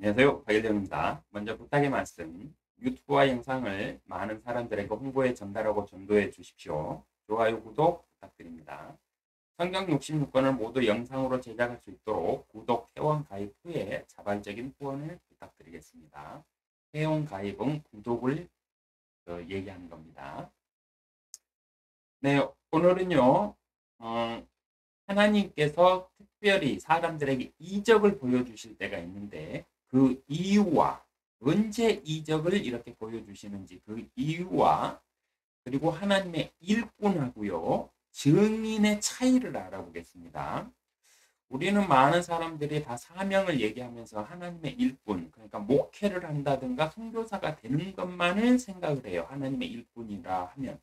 안녕하세요. 박일령입니다. 먼저 부탁의 말씀, 유튜브와 영상을 많은 사람들에게 홍보해 전달하고 전도해 주십시오. 좋아요, 구독 부탁드립니다. 성경 66권을 모두 영상으로 제작할 수 있도록 구독, 회원 가입 후에 자발적인 후원을 부탁드리겠습니다. 회원 가입은 구독을 얘기하는 겁니다. 네, 오늘은요, 하나님께서 특별히 사람들에게 이적을 보여주실 때가 있는데 그 이유와 언제 이적을 이렇게 보여주시는지 그 이유와 그리고 하나님의 일꾼하고요 증인의 차이를 알아보겠습니다. 우리는 많은 사람들이 다 사명을 얘기하면서 하나님의 일꾼, 그러니까 목회를 한다든가 선교사가 되는 것만을 생각을 해요. 하나님의 일꾼이라 하면.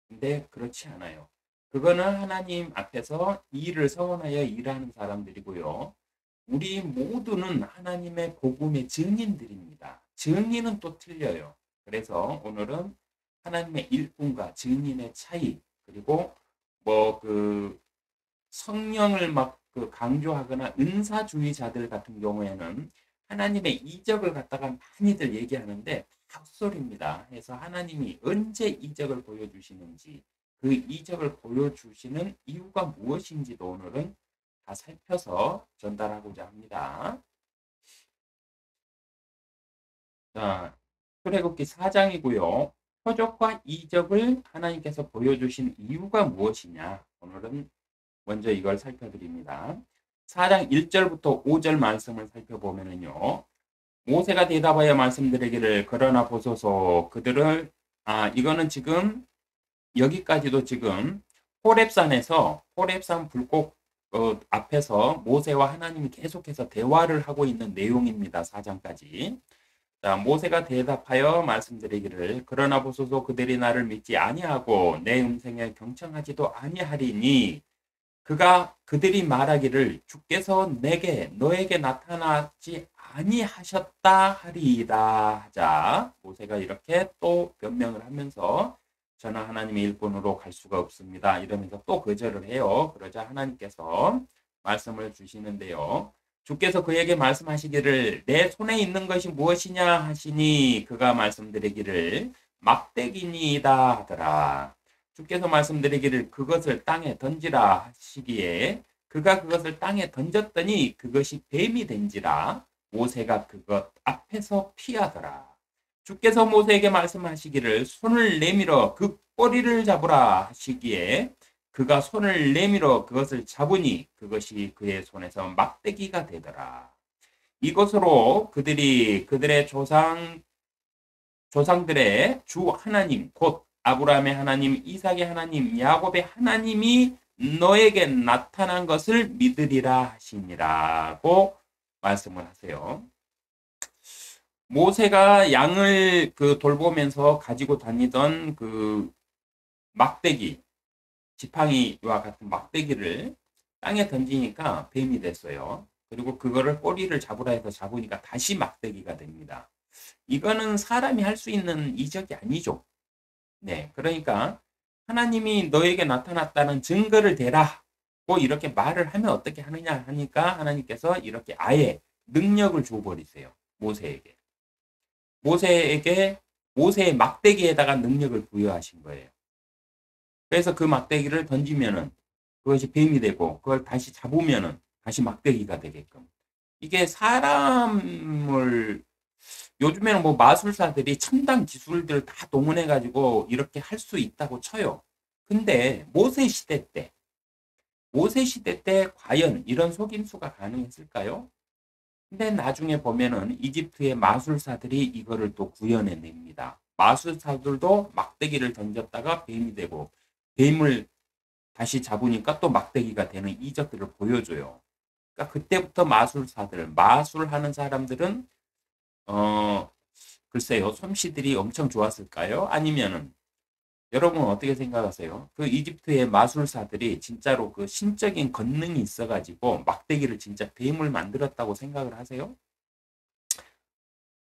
근데 그렇지 않아요. 그거는 하나님 앞에서 일을 서원하여 일하는 사람들이고요. 우리 모두는 하나님의 복음의 증인들입니다. 증인은 또 틀려요. 그래서 오늘은 하나님의 일꾼과 증인의 차이, 그리고 그 성령을 막 강조하거나 은사주의자들 같은 경우에는 하나님의 이적을 갖다가 많이들 얘기하는데 다 헛소리입니다. 해서 하나님이 언제 이적을 보여주시는지 그 이적을 보여주시는 이유가 무엇인지도 오늘은 다 살펴서 전달하고자 합니다. 자, 출애굽기 4장이고요. 표적과 이적을 하나님께서 보여주신 이유가 무엇이냐? 오늘은 먼저 이걸 살펴드립니다. 4장 1절부터 5절 말씀을 살펴보면요. 모세가 대답하여 말씀드리기를 그러나 보소서 그들을 이거는 지금 여기까지도 지금 호렙산 불꽃 앞에서 모세와 하나님이 계속해서 대화를 하고 있는 내용입니다. 4장까지. 자, 모세가 대답하여 말씀드리기를 그러나 보소서 그들이 나를 믿지 아니하고 내 음성에 경청하지도 아니하리니 그들이 말하기를 주께서 너에게 나타나지 아니하셨다 하리이다 하자 모세가 이렇게 또 변명을 하면서 저는 하나님의 일꾼으로 갈 수가 없습니다. 이러면서 또 거절을 해요. 그러자 하나님께서 말씀을 주시는데요. 주께서 그에게 말씀하시기를 내 손에 있는 것이 무엇이냐 하시니 그가 말씀드리기를 막대기니이다 하더라. 주께서 말씀드리기를 그것을 땅에 던지라 하시기에 그가 그것을 땅에 던졌더니 그것이 뱀이 된지라 모세가 그것 앞에서 피하더라. 주께서 모세에게 말씀하시기를 손을 내밀어 그 꼬리를 잡으라 하시기에 그가 손을 내밀어 그것을 잡으니 그것이 그의 손에서 막대기가 되더라. 이것으로 그들이 그들의 조상들의 주 하나님 곧 아브라함의 하나님, 이삭의 하나님, 야곱의 하나님이 너에게 나타난 것을 믿으리라 하시니라고 말씀을 하세요. 모세가 양을 돌보면서 가지고 다니던 그 막대기, 지팡이와 같은 막대기를 땅에 던지니까 뱀이 됐어요. 그리고 그거를 꼬리를 잡으라 해서 잡으니까 다시 막대기가 됩니다. 이거는 사람이 할 수 있는 이적이 아니죠. 네, 그러니까 하나님이 너에게 나타났다는 증거를 대라고 이렇게 말을 하면 어떻게 하느냐 하니까 하나님께서 이렇게 아예 능력을 줘버리세요. 모세에게. 모세의 막대기에다가 능력을 부여하신 거예요. 그래서 그 막대기를 던지면은 그것이 뱀이 되고 그걸 다시 잡으면은 다시 막대기가 되게끔. 이게 사람을 요즘에는 뭐 마술사들이 첨단 기술들 다 동원해 가지고 이렇게 할 수 있다고 쳐요. 근데 모세 시대 때 과연 이런 속임수가 가능했을까요? 근데 나중에 보면은 이집트의 마술사들이 이거를 또 구현해냅니다. 마술사들도 막대기를 던졌다가 뱀이 되고 뱀을 다시 잡으니까 또 막대기가 되는 이적들을 보여줘요. 그러니까 그때부터 마술하는 사람들은 글쎄요, 솜씨들이 엄청 좋았을까요? 아니면은 여러분 어떻게 생각하세요? 그 이집트의 마술사들이 진짜로 그 신적인 권능이 있어가지고 막대기를 진짜 뱀을 만들었다고 생각을 하세요?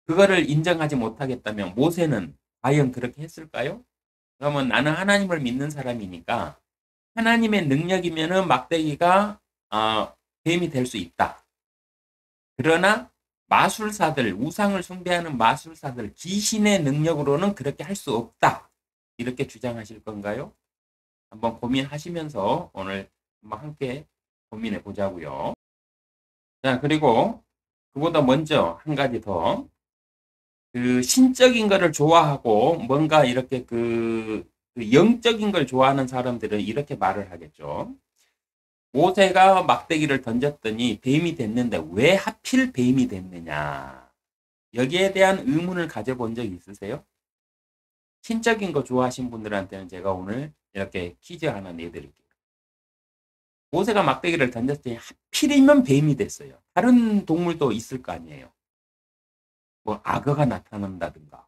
그거를 인정하지 못하겠다면 모세는 과연 그렇게 했을까요? 그러면 나는 하나님을 믿는 사람이니까 하나님의 능력이면은 막대기가 뱀이 될 수 있다. 그러나 마술사들, 우상을 숭배하는 마술사들, 귀신의 능력으로는 그렇게 할 수 없다. 이렇게 주장하실 건가요? 한번 고민하시면서 오늘 한번 함께 고민해 보자고요. 자, 그리고 그보다 먼저 한 가지 더. 그 신적인 거를 좋아하고 뭔가 이렇게 그 영적인 걸 좋아하는 사람들은 이렇게 말을 하겠죠. 모세가 막대기를 던졌더니 뱀이 됐는데 왜 하필 뱀이 됐느냐. 여기에 대한 의문을 가져본 적 있으세요? 신적인 거 좋아하신 분들한테는 제가 오늘 이렇게 퀴즈 하나 내드릴게요. 모세가 막대기를 던졌더니 하필이면 뱀이 됐어요. 다른 동물도 있을 거 아니에요. 뭐 악어가 나타난다든가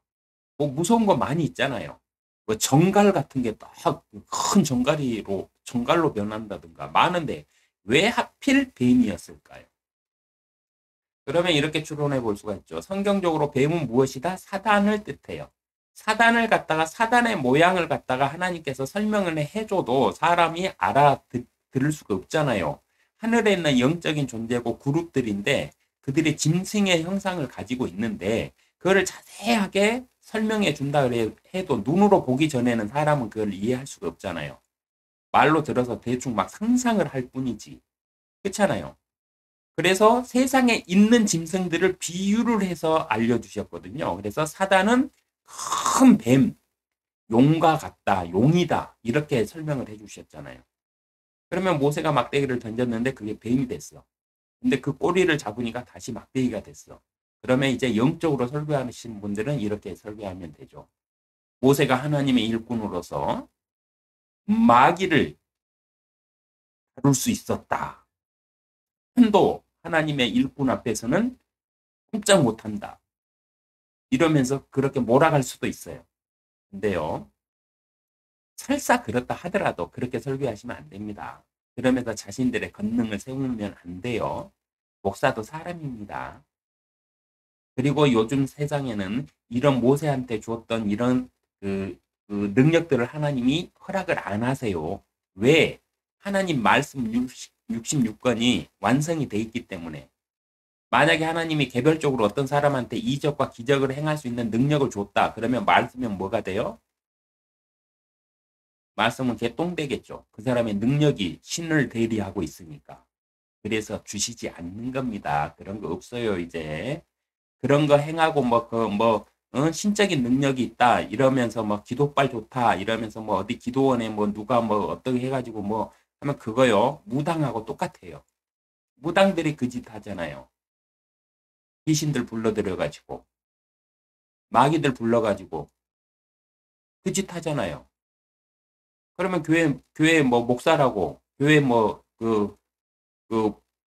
뭐 무서운 거 많이 있잖아요. 뭐 정갈 같은 게 딱 큰 정갈로 변한다든가 많은데 왜 하필 뱀이었을까요? 그러면 이렇게 추론해 볼 수가 있죠. 성경적으로 뱀은 무엇이다? 사단을 뜻해요. 사단을 갖다가 사단의 모양을 갖다가 하나님께서 설명을 해줘도 사람이 알아들을 수가 없잖아요. 하늘에 있는 영적인 존재고 그룹들인데 그들이 짐승의 형상을 가지고 있는데 그거를 자세하게 설명해 준다 해도 눈으로 보기 전에는 사람은 그걸 이해할 수가 없잖아요. 말로 들어서 대충 막 상상을 할 뿐이지. 그렇잖아요. 그래서 세상에 있는 짐승들을 비유를 해서 알려주셨거든요. 그래서 사단은 큰 뱀, 용과 같다, 용이다 이렇게 설명을 해주셨잖아요. 그러면 모세가 막대기를 던졌는데 그게 뱀이 됐어. 근데 그 꼬리를 잡으니까 다시 막대기가 됐어. 그러면 이제 영적으로 설교하시는 분들은 이렇게 설교하면 되죠. 모세가 하나님의 일꾼으로서 마귀를 다룰 수 있었다. 한도 하나님의 일꾼 앞에서는 꼼짝 못한다. 이러면서 그렇게 몰아갈 수도 있어요. 근데요, 설사 그렇다 하더라도 그렇게 설교하시면 안 됩니다. 그러면서 자신들의 권능을 세우면 안 돼요. 목사도 사람입니다. 그리고 요즘 세상에는 이런 모세한테 주었던 이런 그 능력들을 하나님이 허락을 안 하세요. 왜? 하나님 말씀 66권이 완성이 돼 있기 때문에. 만약에 하나님이 개별적으로 어떤 사람한테 이적과 기적을 행할 수 있는 능력을 줬다. 그러면 말씀은 뭐가 돼요? 말씀은 개똥되겠죠. 그 사람의 능력이 신을 대리하고 있으니까. 그래서 주시지 않는 겁니다. 그런 거 없어요, 이제. 그런 거 행하고 신적인 능력이 있다 이러면서 뭐 기도빨 좋다 이러면서 뭐 어디 기도원에 뭐 누가 뭐 어떻게 해가지고 뭐 하면 그거요 무당하고 똑같아요. 무당들이 그 짓 하잖아요. 귀신들 불러들여가지고 마귀들 불러가지고 그 짓 하잖아요. 그러면 교회 뭐 목사라고 교회 그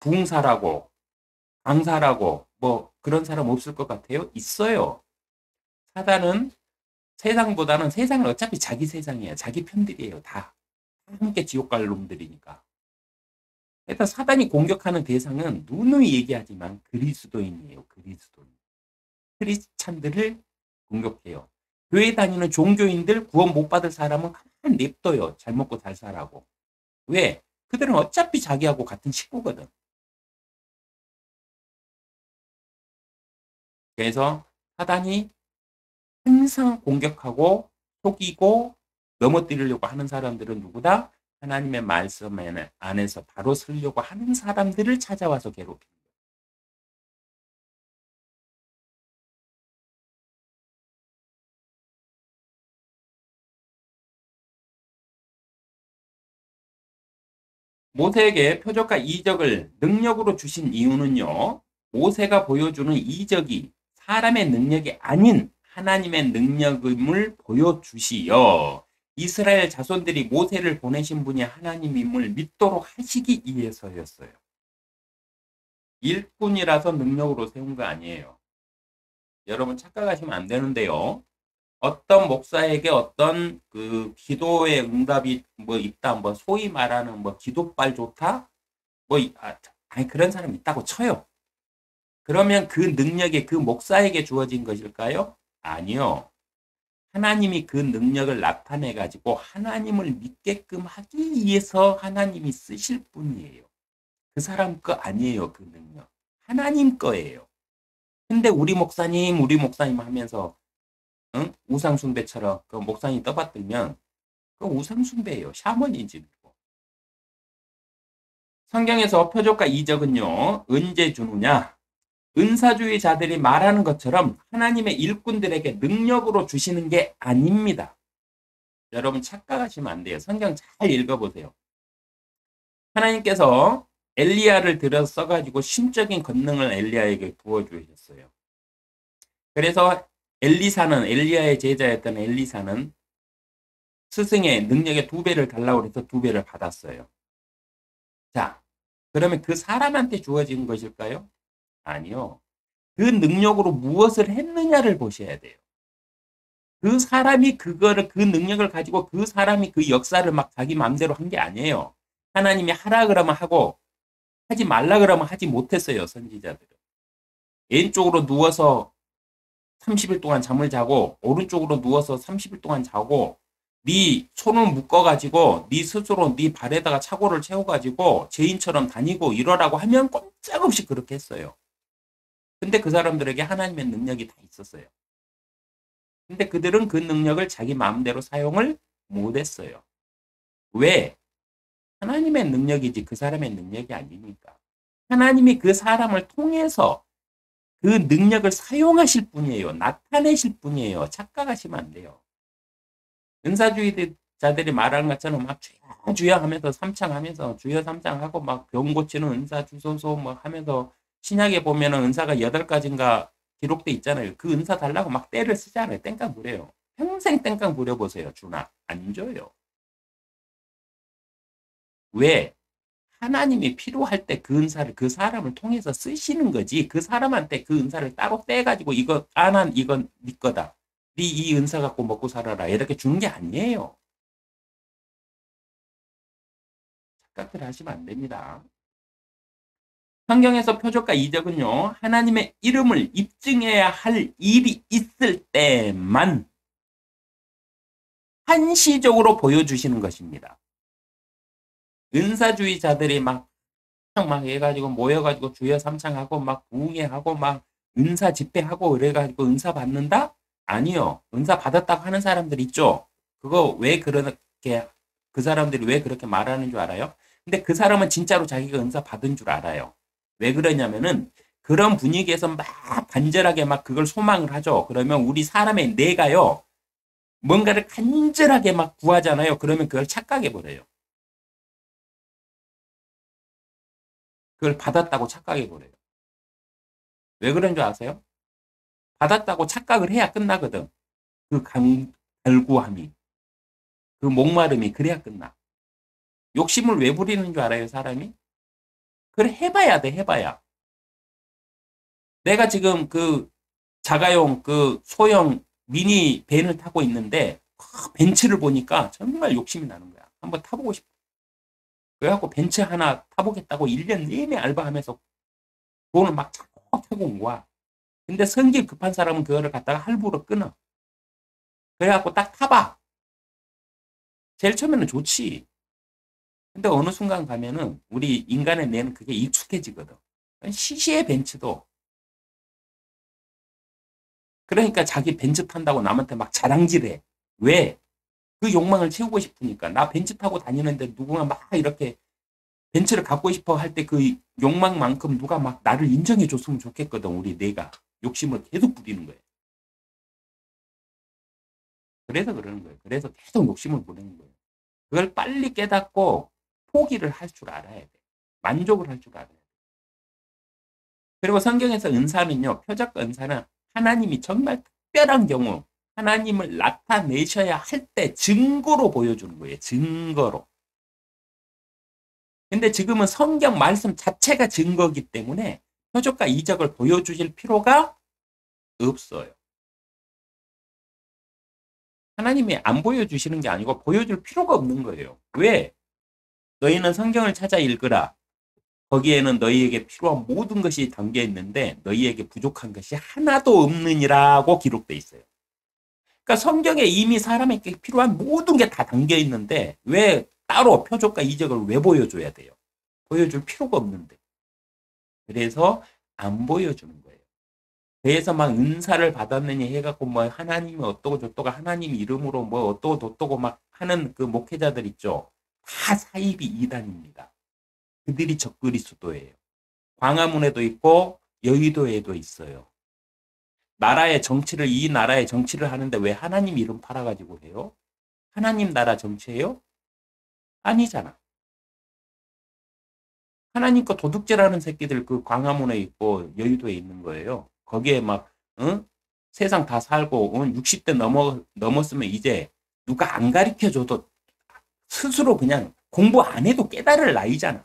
부흥사라고 강사라고 뭐 그런 사람 없을 것 같아요? 있어요. 사단은 세상보다는 세상은 어차피 자기 세상이에요. 자기 편들이에요. 다. 함께 지옥 갈 놈들이니까. 일단 사단이 공격하는 대상은 누누이 얘기하지만 그리스도인이에요. 그리스도인. 크리스찬들을 공격해요. 교회 다니는 종교인들 구원 못 받을 사람은 가만 냅둬요. 잘 먹고 잘 살라고. 왜? 그들은 어차피 자기하고 같은 식구거든. 그래서 사단이 항상 공격하고 속이고 넘어뜨리려고 하는 사람들은 누구다? 하나님의 말씀 안에서 바로 서려고 하는 사람들을 찾아와서 괴롭히는 거예요. 모세에게 표적과 이적을 능력으로 주신 이유는요. 모세가 보여주는 이적이 사람의 능력이 아닌 하나님의 능력임을 보여주시어 이스라엘 자손들이 모세를 보내신 분이 하나님임을 믿도록 하시기 위해서였어요. 일꾼이라서 능력으로 세운 거 아니에요. 여러분 착각하시면 안 되는데요. 어떤 목사에게 어떤 그 기도의 응답이 뭐 있다, 뭐 소위 말하는 뭐 기도빨 좋다, 아니 그런 사람 있다고 쳐요. 그러면 그 능력이 그 목사에게 주어진 것일까요? 아니요. 하나님이 그 능력을 나타내 가지고 하나님을 믿게끔 하기 위해서 하나님이 쓰실 뿐이에요. 그 사람 거 아니에요, 그 능력. 하나님 거예요. 근데 우리 목사님 하면서 응? 우상숭배처럼 그 목사님 떠받들면 그 우상숭배예요. 샤머니즘이고. 성경에서 표적과 이적은요. 언제 주느냐? 은사주의자들이 말하는 것처럼 하나님의 일꾼들에게 능력으로 주시는 게 아닙니다. 여러분 착각하시면 안 돼요. 성경 잘 읽어보세요. 하나님께서 엘리야를 들여 써가지고 신적인 권능을 엘리야에게 부어주셨어요. 그래서 엘리야의 제자였던 엘리사는 스승의 능력의 2배를 달라고 해서 2배를 받았어요. 자, 그러면 그 사람한테 주어진 것일까요? 아니요. 그 능력으로 무엇을 했느냐를 보셔야 돼요. 그 사람이 그 능력을 가지고 그 사람이 그 역사를 막 자기 마음대로 한 게 아니에요. 하나님이 하라 그러면 하고 하지 말라 그러면 하지 못했어요. 선지자들은. 왼쪽으로 누워서 30일 동안 잠을 자고 오른쪽으로 누워서 30일 동안 자고 네 손을 묶어가지고 네 스스로 네 발에다가 착오를 채워가지고 죄인처럼 다니고 이러라고 하면 꼼짝없이 그렇게 했어요. 근데 그 사람들에게 하나님의 능력이 다 있었어요. 근데 그들은 그 능력을 자기 마음대로 사용을 못했어요. 왜? 하나님의 능력이지 그 사람의 능력이 아니니까. 하나님이 그 사람을 통해서 그 능력을 사용하실 분이에요. 나타내실 분이에요. 착각하시면 안 돼요. 은사주의자들이 말하는 것처럼 막 주여 주여 하면서 삼창하면서 주여 삼창하고 막 병 고치는 은사 주소서 뭐 하면서 신약에 보면은 은사가 8가지인가 기록돼 있잖아요. 그 은사 달라고 막 떼를 쓰잖아요. 땡깡 부려요. 평생 땡깡 부려보세요. 주나 안 줘요. 왜? 하나님이 필요할 때 그 은사를 그 사람을 통해서 쓰시는 거지. 그 사람한테 그 은사를 따로 떼가지고 이거 안한 이건 네 거다. 네 이 은사 갖고 먹고 살아라. 이렇게 주는 게 아니에요. 착각들 하시면 안 됩니다. 성경에서 표적과 이적은요. 하나님의 이름을 입증해야 할 일이 있을 때만 한시적으로 보여주시는 것입니다. 은사주의자들이 막 해가지고 모여가지고 주여 삼창하고 막 부흥회하고 막 은사 집회하고 그래가지고 은사 받는다? 아니요. 은사 받았다고 하는 사람들 있죠. 그거 왜 그렇게 그 사람들이 왜 그렇게 말하는 줄 알아요? 근데 그 사람은 진짜로 자기가 은사 받은 줄 알아요. 왜 그러냐면은 그런 분위기에서 막 간절하게 막 그걸 소망을 하죠. 그러면 우리 사람의 뇌가요. 뭔가를 간절하게 막 구하잖아요. 그러면 그걸 착각해 버려요. 그걸 받았다고 착각해 버려요. 왜 그런 줄 아세요? 받았다고 착각을 해야 끝나거든. 그 갈구함이, 그 목마름이 그래야 끝나. 욕심을 왜 부리는 줄 알아요, 사람이? 그래, 해봐야 돼, 해봐야. 내가 지금 그 자가용, 그 소형 미니 밴을 타고 있는데, 벤츠를 보니까 정말 욕심이 나는 거야. 한번 타보고 싶어. 그래갖고 벤츠 하나 타보겠다고 1년 내내 알바하면서 돈을 막 차곡차곡 모아. 근데 성질 급한 사람은 그거를 갖다가 할부로 끊어. 그래갖고 딱 타봐. 제일 처음에는 좋지. 근데 어느 순간 가면은 우리 인간의 뇌는 그게 익숙해지거든. 시시해 벤츠도. 그러니까 자기 벤츠 탄다고 남한테 막 자랑질해. 왜? 그 욕망을 채우고 싶으니까. 나 벤츠 타고 다니는데 누군가 막 이렇게 벤츠를 갖고 싶어 할 때 그 욕망만큼 누가 막 나를 인정해 줬으면 좋겠거든. 우리 뇌가. 욕심을 계속 부리는 거예요. 그래서 그러는 거예요. 그래서 계속 욕심을 부리는 거예요. 그걸 빨리 깨닫고 포기를 할 줄 알아야 돼. 만족을 할 줄 알아야 돼. 그리고 성경에서 은사는요, 표적과 은사는 하나님이 정말 특별한 경우, 하나님을 나타내셔야 할 때 증거로 보여주는 거예요. 증거로. 근데 지금은 성경 말씀 자체가 증거이기 때문에 표적과 이적을 보여주실 필요가 없어요. 하나님이 안 보여주시는 게 아니고 보여줄 필요가 없는 거예요. 왜? 너희는 성경을 찾아 읽으라. 거기에는 너희에게 필요한 모든 것이 담겨 있는데 너희에게 부족한 것이 하나도 없느니라고 기록돼 있어요. 그러니까 성경에 이미 사람에게 필요한 모든 게 다 담겨 있는데 왜 따로 표적과 이적을 왜 보여줘야 돼요? 보여줄 필요가 없는데. 그래서 안 보여주는 거예요. 배에서 막 은사를 받았느니 해갖고 뭐 하나님이 어떠고 저떠고 하나님 이름으로 뭐 어떠고 저떠고 막 하는 그 목회자들 있죠. 다 사이비 이단입니다. 그들이 적그리스도예요. 광화문에도 있고 여의도에도 있어요. 이 나라의 정치를 하는데 왜 하나님 이름 팔아가지고 해요? 하나님 나라 정치예요? 아니잖아. 하나님 거 도둑질하는 새끼들 그 광화문에 있고 여의도에 있는 거예요. 거기에 막 응? 세상 다 살고 60대 넘었으면 이제 누가 안 가르쳐줘도 스스로 그냥 공부 안 해도 깨달을 나이잖아.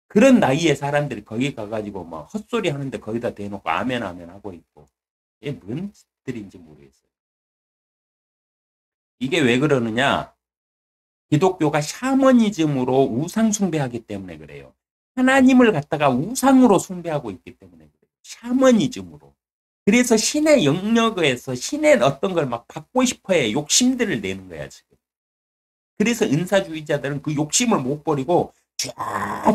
그런 나이에 사람들이 거기 가가지고 막 헛소리 하는데 거기다 대놓고 아멘 아멘 하고 있고 이게 뭔 짓들인지 모르겠어요. 이게 왜 그러느냐? 기독교가 샤머니즘으로 우상 숭배하기 때문에 그래요. 하나님을 갖다가 우상으로 숭배하고 있기 때문에 그래요. 샤머니즘으로. 그래서 신의 영역에서 신의 어떤 걸 막 받고 싶어해 욕심들을 내는 거야 지금. 그래서 은사주의자들은 그 욕심을 못 버리고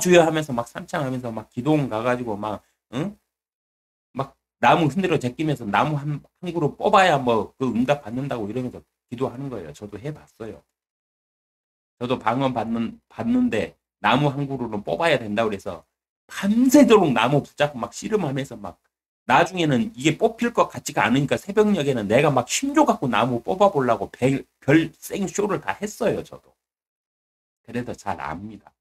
주여 하면서 막 삼창하면서 막 기도원 가가지고 막 응? 막 나무 흔들어 제끼면서 나무 한 그루 뽑아야 뭐 그 응답 받는다고 이러면서 기도하는 거예요. 저도 해봤어요. 저도 방언 받는데 나무 한 그루는 뽑아야 된다고 그래서 밤새도록 나무 붙잡고 막 씨름하면서 막 나중에는 이게 뽑힐 것 같지가 않으니까 새벽녘에는 내가 막 힘줘 갖고 나무 뽑아보려고 별 생쇼를 다 했어요. 저도. 그래서 잘 압니다.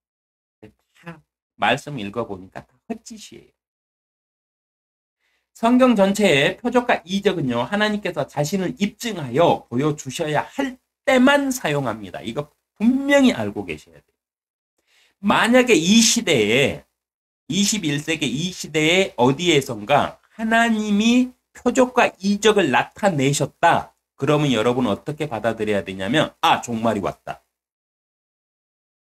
다 말씀 읽어보니까 다 헛짓이에요. 성경 전체의 표적과 이적은요. 하나님께서 자신을 입증하여 보여주셔야 할 때만 사용합니다. 이거 분명히 알고 계셔야 돼요. 만약에 이 시대에 21세기 이 시대에 어디에선가 하나님이 표적과 이적을 나타내셨다. 그러면 여러분은 어떻게 받아들여야 되냐면 종말이 왔다.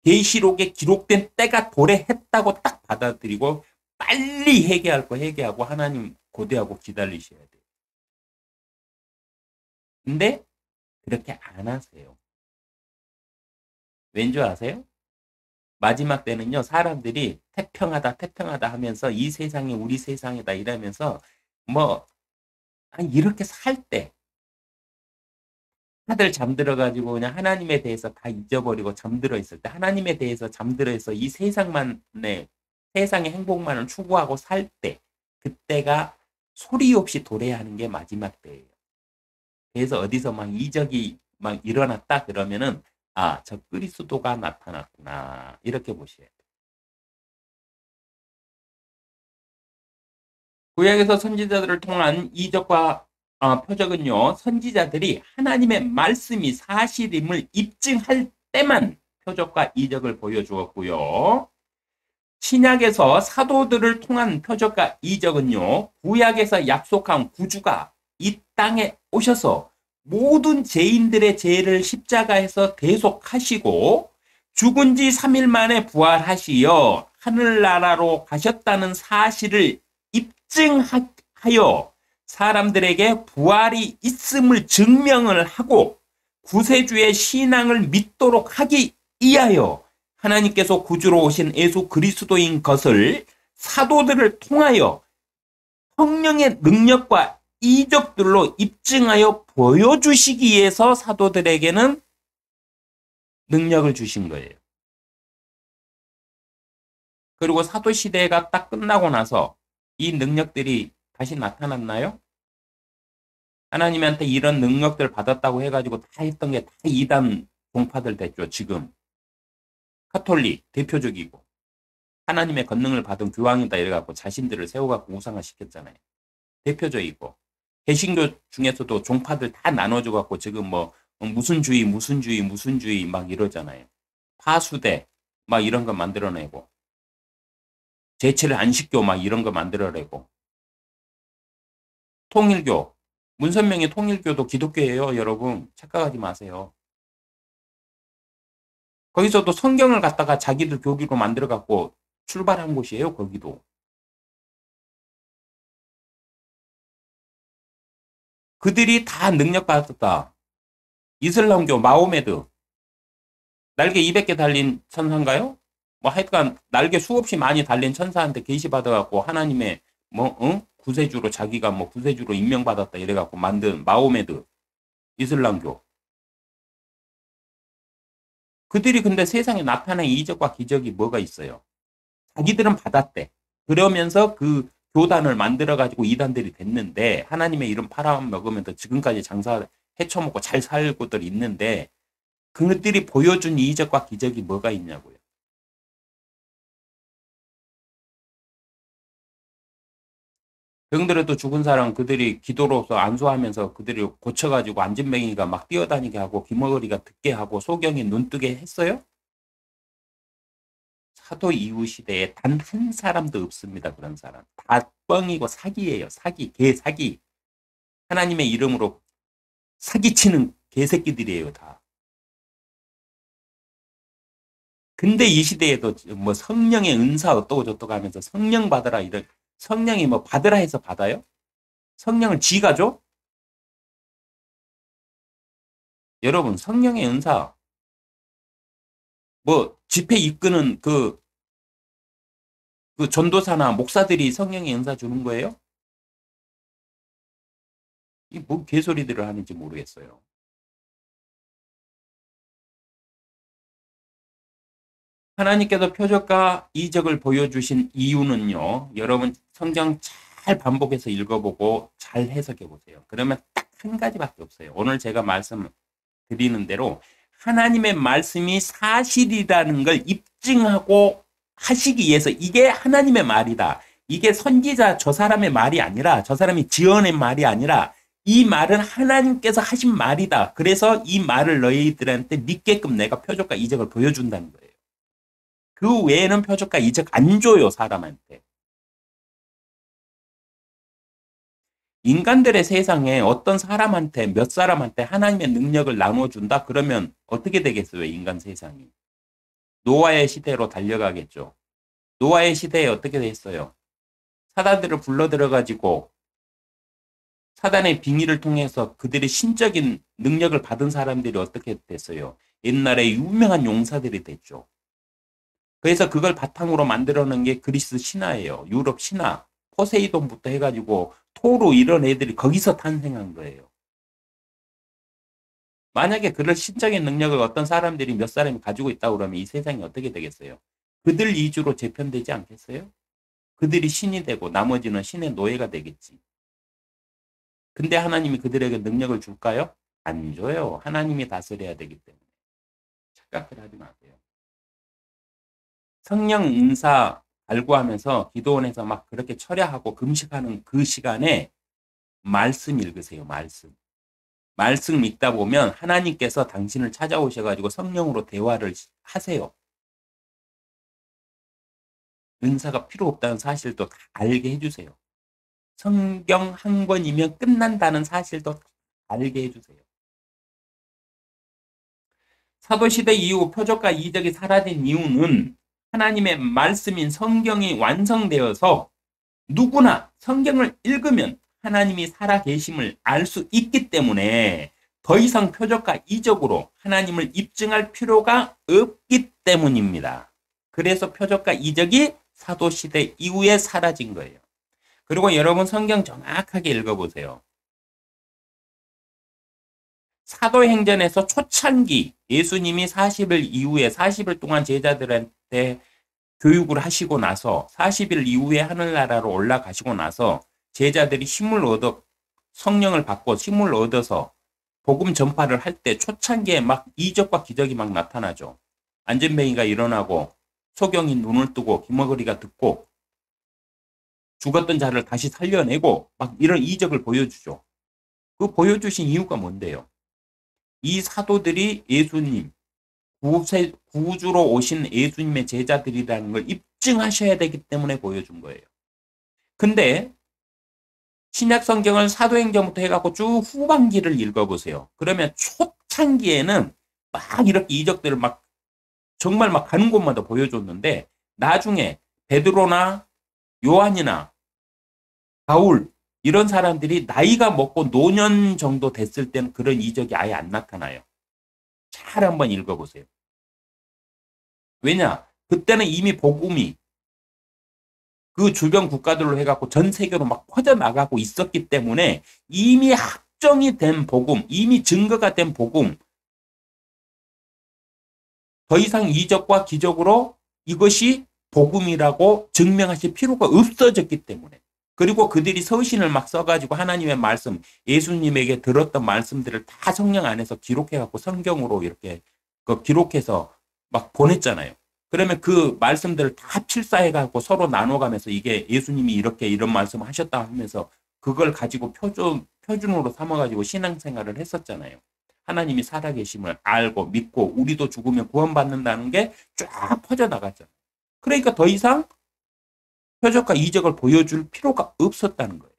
계시록에 기록된 때가 도래했다고 딱 받아들이고 빨리 회개할 거 회개하고 하나님 고대하고 기다리셔야 돼요. 근데 그렇게 안 하세요. 왠 줄 아세요? 마지막 때는요, 사람들이 태평하다 하면서 이 세상이 우리 세상이다 이러면서 뭐, 이렇게 살 때, 다들 잠들어가지고 그냥 하나님에 대해서 다 잊어버리고 잠들어 있을 때, 하나님에 대해서 잠들어 있어 이 세상의 행복만을 추구하고 살 때, 그때가 소리 없이 도래하는 게 마지막 때예요. 그래서 어디서 막 이적이 막 일어났다 그러면은, 저 그리스도가 나타났구나. 이렇게 보셔야 돼요. 구약에서 선지자들을 통한 이적과 표적은요. 선지자들이 하나님의 말씀이 사실임을 입증할 때만 표적과 이적을 보여주었고요. 신약에서 사도들을 통한 표적과 이적은요. 구약에서 약속한 구주가 이 땅에 오셔서 모든 죄인들의 죄를 십자가에서 대속하시고 죽은 지 3일 만에 부활하시어 하늘나라로 가셨다는 사실을 입증하여 사람들에게 부활이 있음을 증명을 하고 구세주의 신앙을 믿도록 하기 위하여 하나님께서 구주로 오신 예수 그리스도인 것을 사도들을 통하여 성령의 능력과 이적들로 입증하여 보여주시기 위해서 사도들에게는 능력을 주신 거예요. 그리고 사도시대가 딱 끝나고 나서 이 능력들이 다시 나타났나요? 하나님한테 이런 능력들 받았다고 해가지고 다 했던 게 다 이단 종파들 됐죠. 지금 카톨릭 대표적이고 하나님의 권능을 받은 교황이다 이래갖고 자신들을 세워갖고 우상화시켰잖아요. 대표적이고 개신교 중에서도 종파들 다 나눠줘갖고 지금 뭐 무슨 주의 막 이러잖아요. 파수대 막 이런 거 만들어내고 제칠 안식교 막 이런 거 만들어내고 통일교 문선명의 통일교도 기독교예요. 여러분 착각하지 마세요. 거기서도 성경을 갖다가 자기들 교리로 만들어갖고 출발한 곳이에요. 거기도. 그들이 다 능력받았다. 이슬람교 마호메드 날개 200개 달린 천사인가요? 뭐 하여간 날개 수없이 많이 달린 천사한테 계시받아갖고 하나님의 구세주로 자기가 뭐 구세주로 임명받았다 이래갖고 만든 마호메드 이슬람교. 그들이 근데 세상에 나타난 이적과 기적이 뭐가 있어요? 자기들은 받았대. 그러면서 그 교단을 만들어가지고 이단들이 됐는데 하나님의 이름 팔아먹으면서 지금까지 장사 헤쳐먹고 잘 살고들 있는데 그들이 보여준 이적과 기적이 뭐가 있냐고요. 병들어도 죽은 사람 그들이 기도로서 안수하면서 그들이 고쳐가지고 안진뱅이가 막 뛰어다니게 하고 귀머거리가 듣게 하고 소경이 눈뜨게 했어요? 사도 이후 시대에 단 한 사람도 없습니다. 그런 사람. 다 뻥이고 사기예요. 사기, 개사기. 하나님의 이름으로 사기치는 개새끼들이에요. 다. 근데 이 시대에도 뭐 성령의 은사 어떠고 저떠고 하면서 성령 받으라 이런 성령이 뭐 받으라 해서 받아요? 성령을 지가 줘? 여러분 성령의 은사 뭐 집회 이끄는 그 전도사나 목사들이 성령의 은사 주는 거예요? 이 뭐 개소리들을 하는지 모르겠어요. 하나님께서 표적과 이적을 보여주신 이유는요. 여러분 성경 잘 반복해서 읽어보고 잘 해석해 보세요. 그러면 딱 한 가지밖에 없어요. 오늘 제가 말씀드리는 대로 하나님의 말씀이 사실이라는 걸 입증하고 하시기 위해서 이게 하나님의 말이다. 이게 선지자 저 사람의 말이 아니라 저 사람이 지어낸 말이 아니라 이 말은 하나님께서 하신 말이다. 그래서 이 말을 너희들한테 믿게끔 내가 표적과 이적을 보여준다는 거예요. 그 외에는 표적과 이적 안 줘요, 사람한테. 인간들의 세상에 어떤 사람한테 몇 사람한테 하나님의 능력을 나눠준다? 그러면 어떻게 되겠어요, 인간 세상이? 노아의 시대로 달려가겠죠. 노아의 시대에 어떻게 됐어요? 사단들을 불러들여가지고 사단의 빙의를 통해서 그들의 신적인 능력을 받은 사람들이 어떻게 됐어요? 옛날에 유명한 용사들이 됐죠. 그래서 그걸 바탕으로 만들어낸 게 그리스 신화예요. 유럽 신화. 포세이돈부터 해가지고 토로 이런 애들이 거기서 탄생한 거예요. 만약에 그럴 신적인 능력을 어떤 사람들이 몇 사람이 가지고 있다고 그러면 이 세상이 어떻게 되겠어요? 그들 위주로 재편되지 않겠어요? 그들이 신이 되고 나머지는 신의 노예가 되겠지. 근데 하나님이 그들에게 능력을 줄까요? 안 줘요. 하나님이 다스려야 되기 때문에. 착각을 하지 마세요. 성령 은사 발구하면서 기도원에서 막 그렇게 철야하고 금식하는 그 시간에 말씀 읽으세요. 말씀. 말씀 읽다 보면 하나님께서 당신을 찾아오셔가지고 성령으로 대화를 하세요. 은사가 필요 없다는 사실도 다 알게 해주세요. 성경 한 권이면 끝난다는 사실도 다 알게 해주세요. 사도시대 이후 표적과 이적이 사라진 이유는 하나님의 말씀인 성경이 완성되어서 누구나 성경을 읽으면 하나님이 살아계심을 알 수 있기 때문에 더 이상 표적과 이적으로 하나님을 입증할 필요가 없기 때문입니다. 그래서 표적과 이적이 사도시대 이후에 사라진 거예요. 그리고 여러분 성경 정확하게 읽어보세요. 사도행전에서 초창기 예수님이 40일 이후에 40일 동안 제자들한테 교육을 하시고 나서 40일 이후에 하늘나라로 올라가시고 나서 제자들이 힘을 얻어 성령을 받고 힘을 얻어서 복음 전파를 할 때 초창기에 막 이적과 기적이 막 나타나죠. 안전뱅이가 일어나고 소경이 눈을 뜨고 귀머거리가 듣고 죽었던 자를 다시 살려내고 막 이런 이적을 보여주죠. 그 보여주신 이유가 뭔데요? 이 사도들이 예수님, 구주로 오신 예수님의 제자들이라는 걸 입증하셔야 되기 때문에 보여준 거예요. 근데 신약 성경을 사도행전부터 해갖고 쭉 후반기를 읽어보세요. 그러면 초창기에는 막 이렇게 이적들을 막 정말 막 가는 곳마다 보여줬는데 나중에 베드로나 요한이나 바울 이런 사람들이 나이가 먹고 노년 정도 됐을 때는 그런 이적이 아예 안 나타나요. 잘 한번 읽어보세요. 왜냐? 그때는 이미 복음이 그 주변 국가들로 해갖고 전 세계로 막 퍼져나가고 있었기 때문에 이미 확정이 된 복음, 이미 증거가 된 복음, 더 이상 이적과 기적으로 이것이 복음이라고 증명하실 필요가 없어졌기 때문에. 그리고 그들이 서신을 막 써가지고 하나님의 말씀, 예수님에게 들었던 말씀들을 다 성령 안에서 기록해갖고 성경으로 이렇게 기록해서 막 보냈잖아요. 그러면 그 말씀들을 다 필사해갖고 서로 나눠가면서 이게 예수님이 이렇게 이런 말씀을 하셨다 하면서 그걸 가지고 표준으로 삼아가지고 신앙생활을 했었잖아요. 하나님이 살아계심을 알고 믿고 우리도 죽으면 구원받는다는 게 쫙 퍼져나갔잖아요. 그러니까 더 이상 표적과 이적을 보여줄 필요가 없었다는 거예요.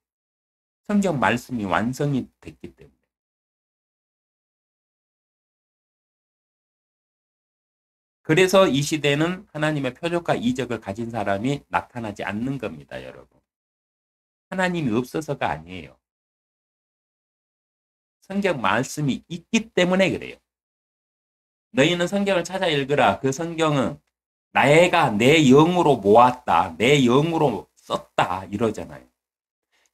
성경 말씀이 완성이 됐기 때문에. 그래서 이 시대는 하나님의 표적과 이적을 가진 사람이 나타나지 않는 겁니다, 여러분. 하나님이 없어서가 아니에요. 성경 말씀이 있기 때문에 그래요. 너희는 성경을 찾아 읽으라. 그 성경은 내가 내 영으로 모았다. 내 영으로 썼다. 이러잖아요.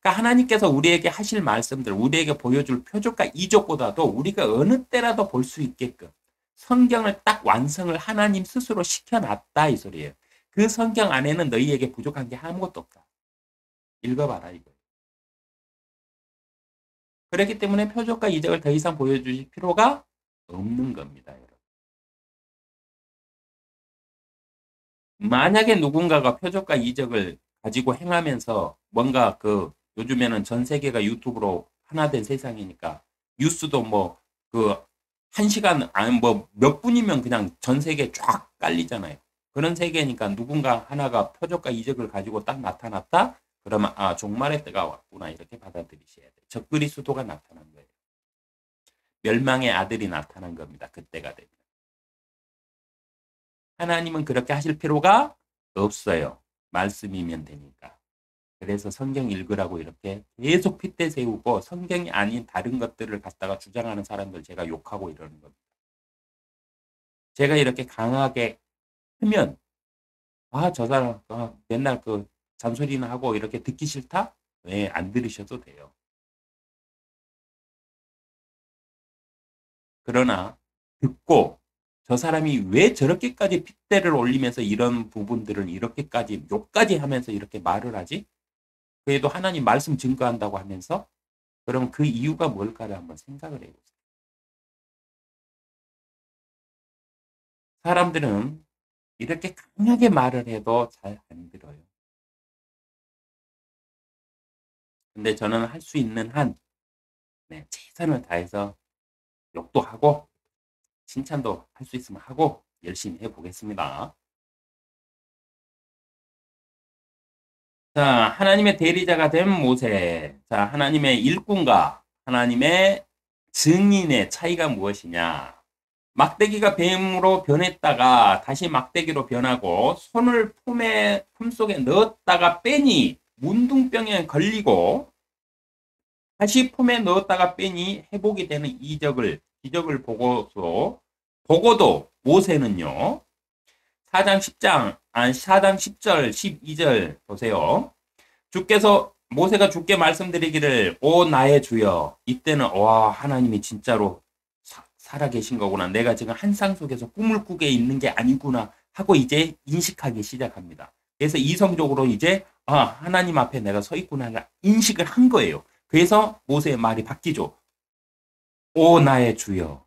그러니까 하나님께서 우리에게 하실 말씀들, 우리에게 보여줄 표적과 이적보다도 우리가 어느 때라도 볼 수 있게끔 성경을 딱 완성을 하나님 스스로 시켜놨다 이 소리예요. 그 성경 안에는 너희에게 부족한 게 아무것도 없다. 읽어봐라 이거. 그렇기 때문에 표적과 이적을 더 이상 보여주실 필요가 없는 겁니다. 여러분. 만약에 누군가가 표적과 이적을 가지고 행하면서 뭔가 요즘에는 전 세계가 유튜브로 하나 된 세상이니까 뉴스도 뭐 한 시간 아니 뭐 몇 분이면 그냥 전 세계 쫙 깔리잖아요. 그런 세계니까 누군가 하나가 표적과 이적을 가지고 딱 나타났다? 그러면 아 종말의 때가 왔구나 이렇게 받아들이셔야 돼요. 적그리스도가 나타난 거예요. 멸망의 아들이 나타난 겁니다. 그때가 되면. 하나님은 그렇게 하실 필요가 없어요. 말씀이면 되니까. 그래서 성경 읽으라고 이렇게 계속 핏대 세우고 성경이 아닌 다른 것들을 갖다가 주장하는 사람들 제가 욕하고 이러는 겁니다. 제가 이렇게 강하게 하면 저 사람 맨날 잔소리나 하고 이렇게 듣기 싫다? 네, 안 들으셔도 돼요. 그러나 듣고 저 사람이 왜 저렇게까지 핏대를 올리면서 이런 부분들을 이렇게까지 욕까지 하면서 이렇게 말을 하지? 그래도 하나님 말씀 증거한다고 하면서 그럼 그 이유가 뭘까를 한번 생각을 해보세요. 사람들은 이렇게 강하게 말을 해도 잘 안 들어요. 근데 저는 할 수 있는 한 최선을 다해서 욕도 하고 칭찬도 할 수 있으면 하고 열심히 해보겠습니다. 자, 하나님의 대리자가 된 모세. 자, 하나님의 일꾼과 하나님의 증인의 차이가 무엇이냐? 막대기가 뱀으로 변했다가 다시 막대기로 변하고 손을 품속에 넣었다가 빼니 문둥병에 걸리고 다시 품에 넣었다가 빼니 회복이 되는 기적을 보고도 모세는요. 4장 10절, 12절 보세요. 모세가 주께 말씀드리기를 오 나의 주여 이때는 와 하나님이 진짜로 살아계신 거구나. 내가 지금 한상 속에서 꿈을 꾸게 있는 게 아니구나 하고 이제 인식하기 시작합니다. 그래서 이성적으로 이제 하나님 앞에 내가 서 있구나 인식을 한 거예요. 그래서 모세의 말이 바뀌죠. 오 나의 주여.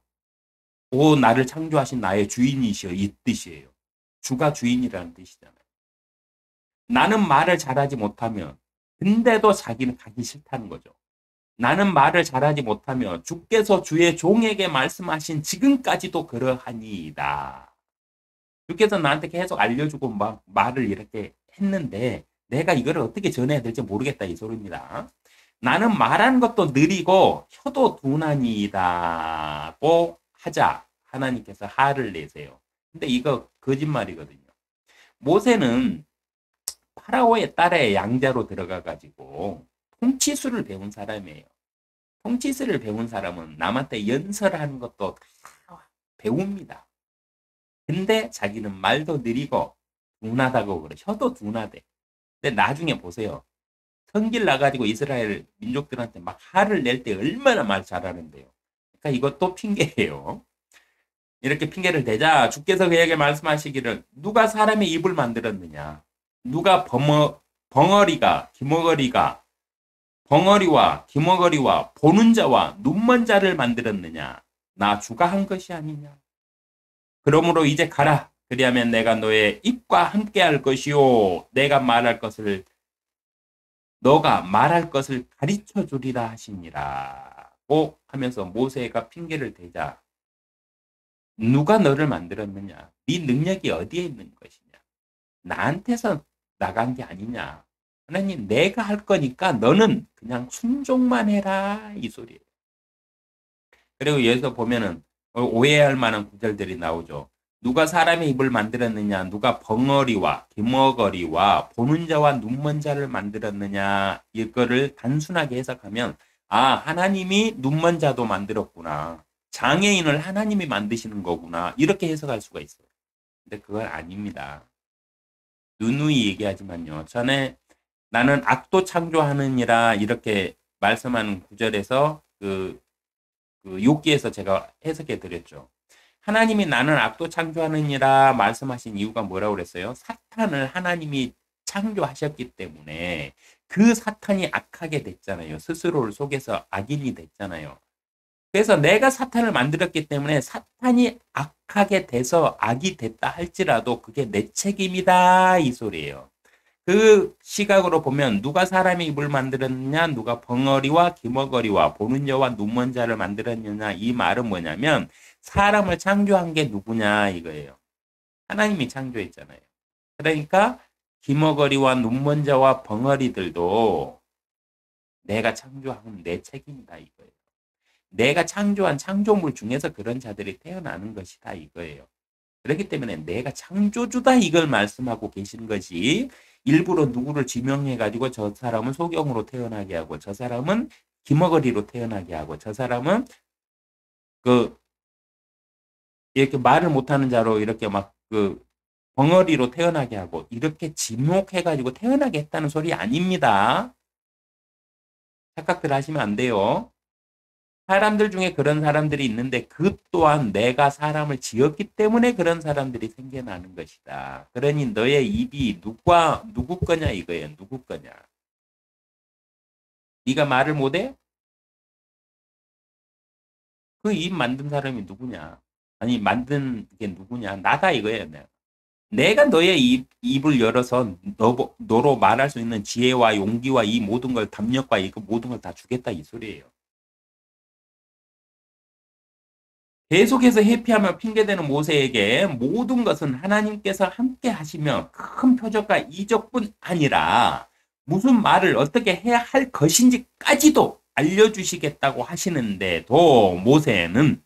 오 나를 창조하신 나의 주인이시여 이 뜻이에요. 주가 주인이라는 뜻이잖아요. 나는 말을 잘하지 못하면 근데도 자기는 가기 싫다는 거죠. 나는 말을 잘하지 못하며 주께서 주의 종에게 말씀하신 지금까지도 그러하니이다. 주께서 나한테 계속 알려주고 막 말을 이렇게 했는데 내가 이걸 어떻게 전해야 될지 모르겠다 이 소리입니다. 나는 말하는 것도 느리고 혀도 둔하니이다고 하자 하나님께서 화를 내세요. 근데 이거 거짓말이거든요. 모세는 파라오의 딸의 양자로 들어가 가지고 통치술을 배운 사람이에요. 통치술을 배운 사람은 남한테 연설하는 것도 다 배웁니다. 근데 자기는 말도 느리고 둔하다고 그래. 혀도 둔하대. 근데 나중에 보세요. 성길 나가지고 이스라엘 민족들한테 막 화를 낼 때 얼마나 말 잘하는데요. 그러니까 이것도 핑계예요. 이렇게 핑계를 대자 주께서 그에게 말씀하시기를 누가 사람의 입을 만들었느냐? 누가 벙어리가 기머거리가 벙어리와 기머거리와 보는 자와 눈먼 자를 만들었느냐? 나 주가 한 것이 아니냐? 그러므로 이제 가라. 그리하면 내가 너의 입과 함께 할 것이요 너가 말할 것을 가르쳐 주리라 하시니라고 하면서 모세가 핑계를 대자 누가 너를 만들었느냐? 네 능력이 어디에 있는 것이냐? 나한테서 나간 게 아니냐? 하나님 내가 할 거니까 너는 그냥 순종만 해라 이 소리예요. 그리고 여기서 보면은 오해할 만한 구절들이 나오죠. 누가 사람의 입을 만들었느냐? 누가 벙어리와 기머거리와 보는 자와 눈먼 자를 만들었느냐? 이거를 단순하게 해석하면 하나님이 눈먼 자도 만들었구나. 장애인을 하나님이 만드시는 거구나. 이렇게 해석할 수가 있어요. 근데 그건 아닙니다. 누누이 얘기하지만요. 전에 나는 악도 창조하느니라 이렇게 말씀하는 구절에서 그 욥기에서 제가 해석해 드렸죠. 하나님이 나는 악도 창조하느니라 말씀하신 이유가 뭐라고 그랬어요? 사탄을 하나님이 창조하셨기 때문에 그 사탄이 악하게 됐잖아요. 스스로를 속여서 악인이 됐잖아요. 그래서 내가 사탄을 만들었기 때문에 사탄이 악하게 돼서 악이 됐다 할지라도 그게 내 책임이다 이 소리예요. 그 시각으로 보면 누가 사람의 입을 만들었느냐 누가 벙어리와 기머거리와 보는 자와 눈먼 자를 만들었느냐 이 말은 뭐냐면 사람을 창조한 게 누구냐 이거예요. 하나님이 창조했잖아요. 그러니까 기머거리와 눈먼 자와 벙어리들도 내가 창조한 내 책임이다 이거예요. 내가 창조한 창조물 중에서 그런 자들이 태어나는 것이다 이거예요. 그렇기 때문에 내가 창조주다 이걸 말씀하고 계신 것이 일부러 누구를 지명해가지고 저 사람은 소경으로 태어나게 하고 저 사람은 기머거리로 태어나게 하고 저 사람은 그 이렇게 말을 못하는 자로 이렇게 막 그 벙어리로 태어나게 하고 이렇게 지목해가지고 태어나게 했다는 소리 아닙니다. 착각들 하시면 안 돼요. 사람들 중에 그런 사람들이 있는데 그 또한 내가 사람을 지었기 때문에 그런 사람들이 생겨나는 것이다. 그러니 너의 입이 누구 거냐 이거예요. 누구 거냐. 네가 말을 못해? 그 입 만든 사람이 누구냐? 아니 만든 게 누구냐? 나다 이거예요. 내가 너의 입을 열어서 너로 말할 수 있는 지혜와 용기와 이 모든 걸 담력과 이거 모든 걸 다 주겠다 이 소리예요. 계속해서 회피하며 핑계대는 모세에게 모든 것은 하나님께서 함께 하시며 큰 표적과 이적뿐 아니라 무슨 말을 어떻게 해야 할 것인지까지도 알려주시겠다고 하시는데도 모세는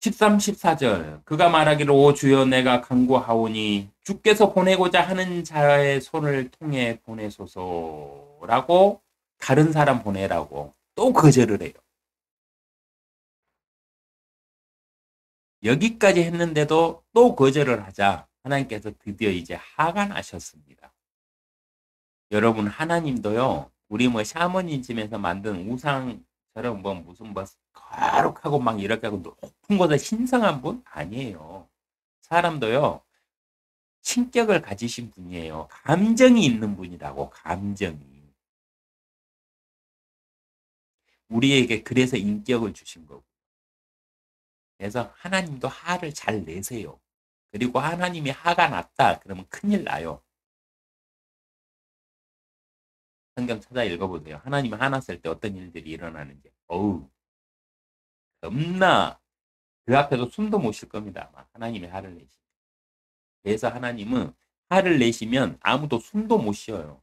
13, 14절 그가 말하기를 오 주여 내가 간구하오니 주께서 보내고자 하는 자의 손을 통해 보내소서라고 다른 사람 보내라고 또 거절을 해요. 여기까지 했는데도 또 거절을 하자 하나님께서 드디어 이제 화가 나셨습니다. 여러분 하나님도요 우리 뭐 샤머니즘에서 만든 우상처럼 뭐 무슨 뭐 거룩하고 막 이렇게 하고 높은 곳에 신성한 분 아니에요. 사람도요 신격을 가지신 분이에요. 감정이 있는 분이라고 감정이. 우리에게 그래서 인격을 주신 거고. 그래서 하나님도 화를 잘 내세요. 그리고 하나님이 화가 났다 그러면 큰일 나요. 성경 찾아 읽어보세요. 하나님이 화났을 때 어떤 일들이 일어나는지. 어우 겁나 그 앞에서 숨도 못 쉴 겁니다. 아마 하나님이 화를 내시면. 그래서 하나님은 화를 내시면 아무도 숨도 못 쉬어요.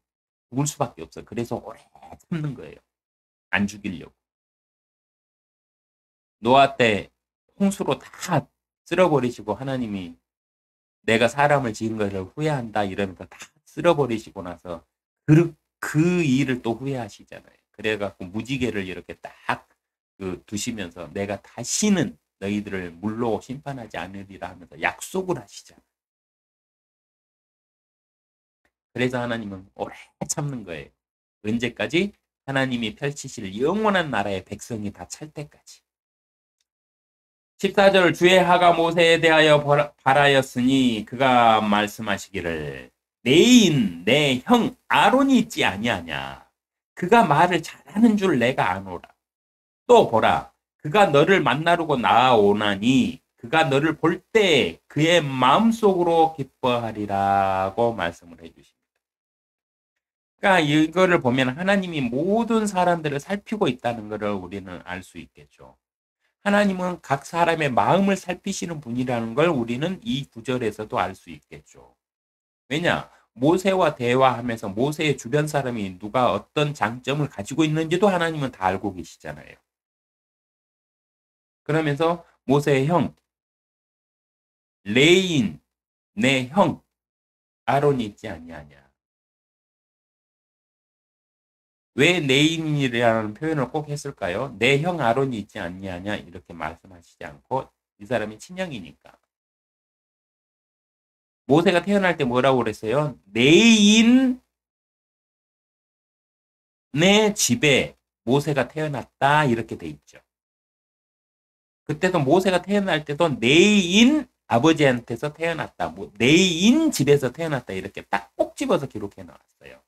죽을 수밖에 없어요. 그래서 오래 참는 거예요. 안 죽이려고. 노아 때 홍수로 다 쓸어버리시고 하나님이 내가 사람을 지은 것을 후회한다 이러면서 다 쓸어버리시고 나서 그 일을 또 후회하시잖아요. 그래갖고 무지개를 이렇게 딱 두시면서 내가 다시는 너희들을 물로 심판하지 않으리라 하면서 약속을 하시잖아요. 그래서 하나님은 오래 참는 거예요. 언제까지? 하나님이 펼치실 영원한 나라의 백성이 다 찰 때까지. 14절 주의 하가 모세에 대하여 발하였으니 그가 말씀하시기를 내인 내 형 아론이 있지 아니하냐. 그가 말을 잘하는 줄 내가 아노라. 또 보라 그가 너를 만나려고 나아오나니 그가 너를 볼 때 그의 마음속으로 기뻐하리라고 말씀을 해주십니다. 그러니까 이거를 보면 하나님이 모든 사람들을 살피고 있다는 것을 우리는 알 수 있겠죠. 하나님은 각 사람의 마음을 살피시는 분이라는 걸 우리는 이 구절에서도 알 수 있겠죠. 왜냐? 모세와 대화하면서 모세의 주변 사람이 누가 어떤 장점을 가지고 있는지도 하나님은 다 알고 계시잖아요. 그러면서 모세의 형, 레인, 내 형, 아론이 있지 아니하냐. 왜 레인이라는 표현을 꼭 했을까요? 내 형 아론이 있지 않냐냐 이렇게 말씀하시지 않고 이 사람이 친형이니까. 모세가 태어날 때 뭐라고 그랬어요? 내인 내 집에 모세가 태어났다 이렇게 돼 있죠. 그때도 모세가 태어날 때도 내인 아버지한테서 태어났다. 뭐 내인 집에서 태어났다 이렇게 딱 꼭 집어서 기록해 나왔어요.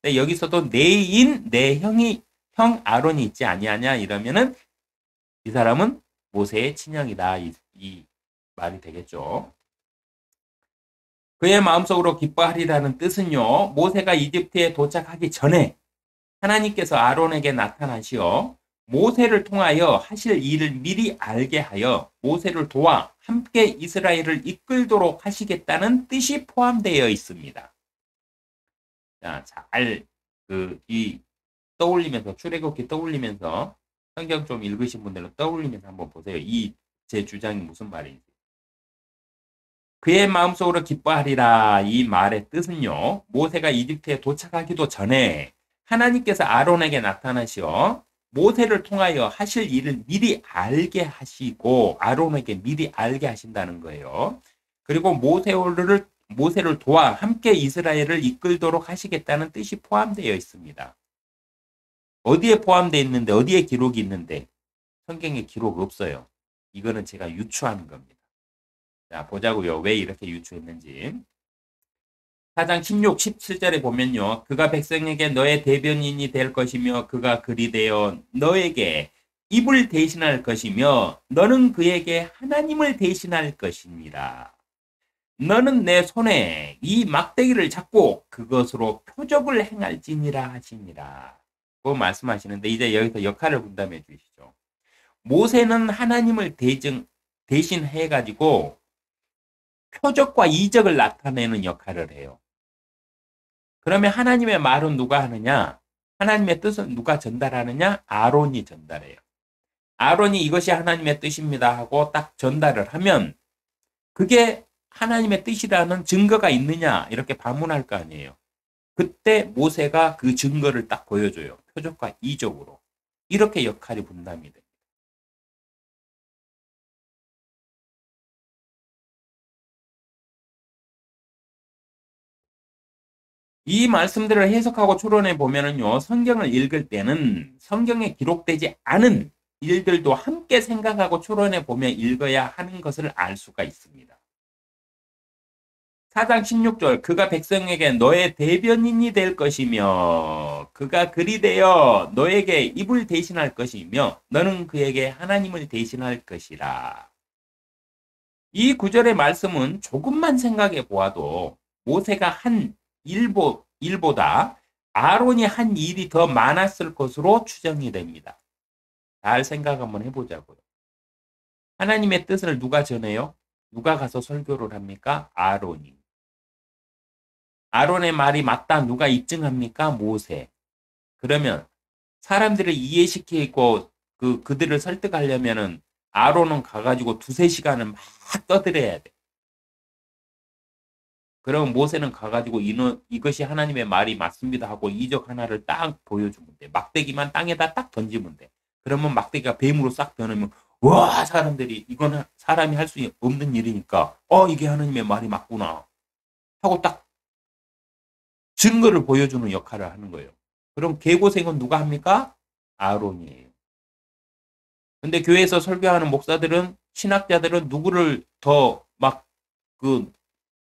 근데 여기서도 내인 내 형이 형 아론이 있지 아니하냐 이러면은 이 사람은 모세의 친형이다 이 말이 되겠죠. 그의 마음속으로 기뻐하리라는 뜻은요. 모세가 이집트에 도착하기 전에 하나님께서 아론에게 나타나시어 모세를 통하여 하실 일을 미리 알게 하여 모세를 도와 함께 이스라엘을 이끌도록 하시겠다는 뜻이 포함되어 있습니다. 자, 잘 떠올리면서 출애굽기 떠올리면서 성경 좀 읽으신 분들은 떠올리면서 한번 보세요. 이 제 주장이 무슨 말인지. 그의 마음속으로 기뻐하리라 이 말의 뜻은요. 모세가 이집트에 도착하기도 전에 하나님께서 아론에게 나타나시어 모세를 통하여 하실 일을 미리 알게 하시고 아론에게 미리 알게 하신다는 거예요. 그리고 모세를 도와 함께 이스라엘을 이끌도록 하시겠다는 뜻이 포함되어 있습니다. 어디에 포함되어 있는데 어디에 기록이 있는데 성경에 기록 없어요. 이거는 제가 유추하는 겁니다. 자, 보자고요. 왜 이렇게 유추했는지. 4장 16, 17절에 보면요. 그가 백성에게 너의 대변인이 될 것이며 그가 그리 되어 너에게 입을 대신할 것이며 너는 그에게 하나님을 대신할 것이니라. 너는 내 손에 이 막대기를 잡고 그것으로 표적을 행할지니라 하시니라. 그 말씀하시는데 이제 여기서 역할을 분담해 주시죠. 모세는 하나님을 대신해 가지고 표적과 이적을 나타내는 역할을 해요. 그러면 하나님의 말은 누가 하느냐? 하나님의 뜻은 누가 전달하느냐? 아론이 전달해요. 아론이 이것이 하나님의 뜻입니다 하고 딱 전달을 하면 그게 하나님의 뜻이라는 증거가 있느냐? 이렇게 반문할 거 아니에요. 그때 모세가 그 증거를 딱 보여줘요. 표적과 이적으로. 이렇게 역할이 분담이 돼요. 이 말씀들을 해석하고 추론해 보면은요, 성경을 읽을 때는 성경에 기록되지 않은 일들도 함께 생각하고 추론해 보며 읽어야 하는 것을 알 수가 있습니다. 4장 16절 그가 백성에게 너의 대변인이 될 것이며 그가 그리 되어 너에게 입을 대신할 것이며 너는 그에게 하나님을 대신할 것이라. 이 구절의 말씀은 조금만 생각해 보아도 모세가 한 일보다 아론이 한 일이 더 많았을 것으로 추정이 됩니다. 잘 생각 한번 해보자고요. 하나님의 뜻을 누가 전해요? 누가 가서 설교를 합니까? 아론이. 아론의 말이 맞다 누가 입증합니까? 모세. 그러면 사람들을 이해시키고 그들을 설득하려면은 아론은 가가지고 2-3시간을 막 떠들어야 돼. 그럼 모세는 가가지고 이것이 하나님의 말이 맞습니다 하고 이적 하나를 딱 보여주면 돼. 막대기만 땅에다 딱 던지면 돼. 그러면 막대기가 뱀으로 싹 변하면 와 사람들이 이건 사람이 할 수 없는 일이니까 이게 하나님의 말이 맞구나 하고 딱 증거를 보여주는 역할을 하는 거예요. 그럼 개고생은 누가 합니까? 아론이에요. 근데 교회에서 설교하는 목사들은, 신학자들은 누구를 더 막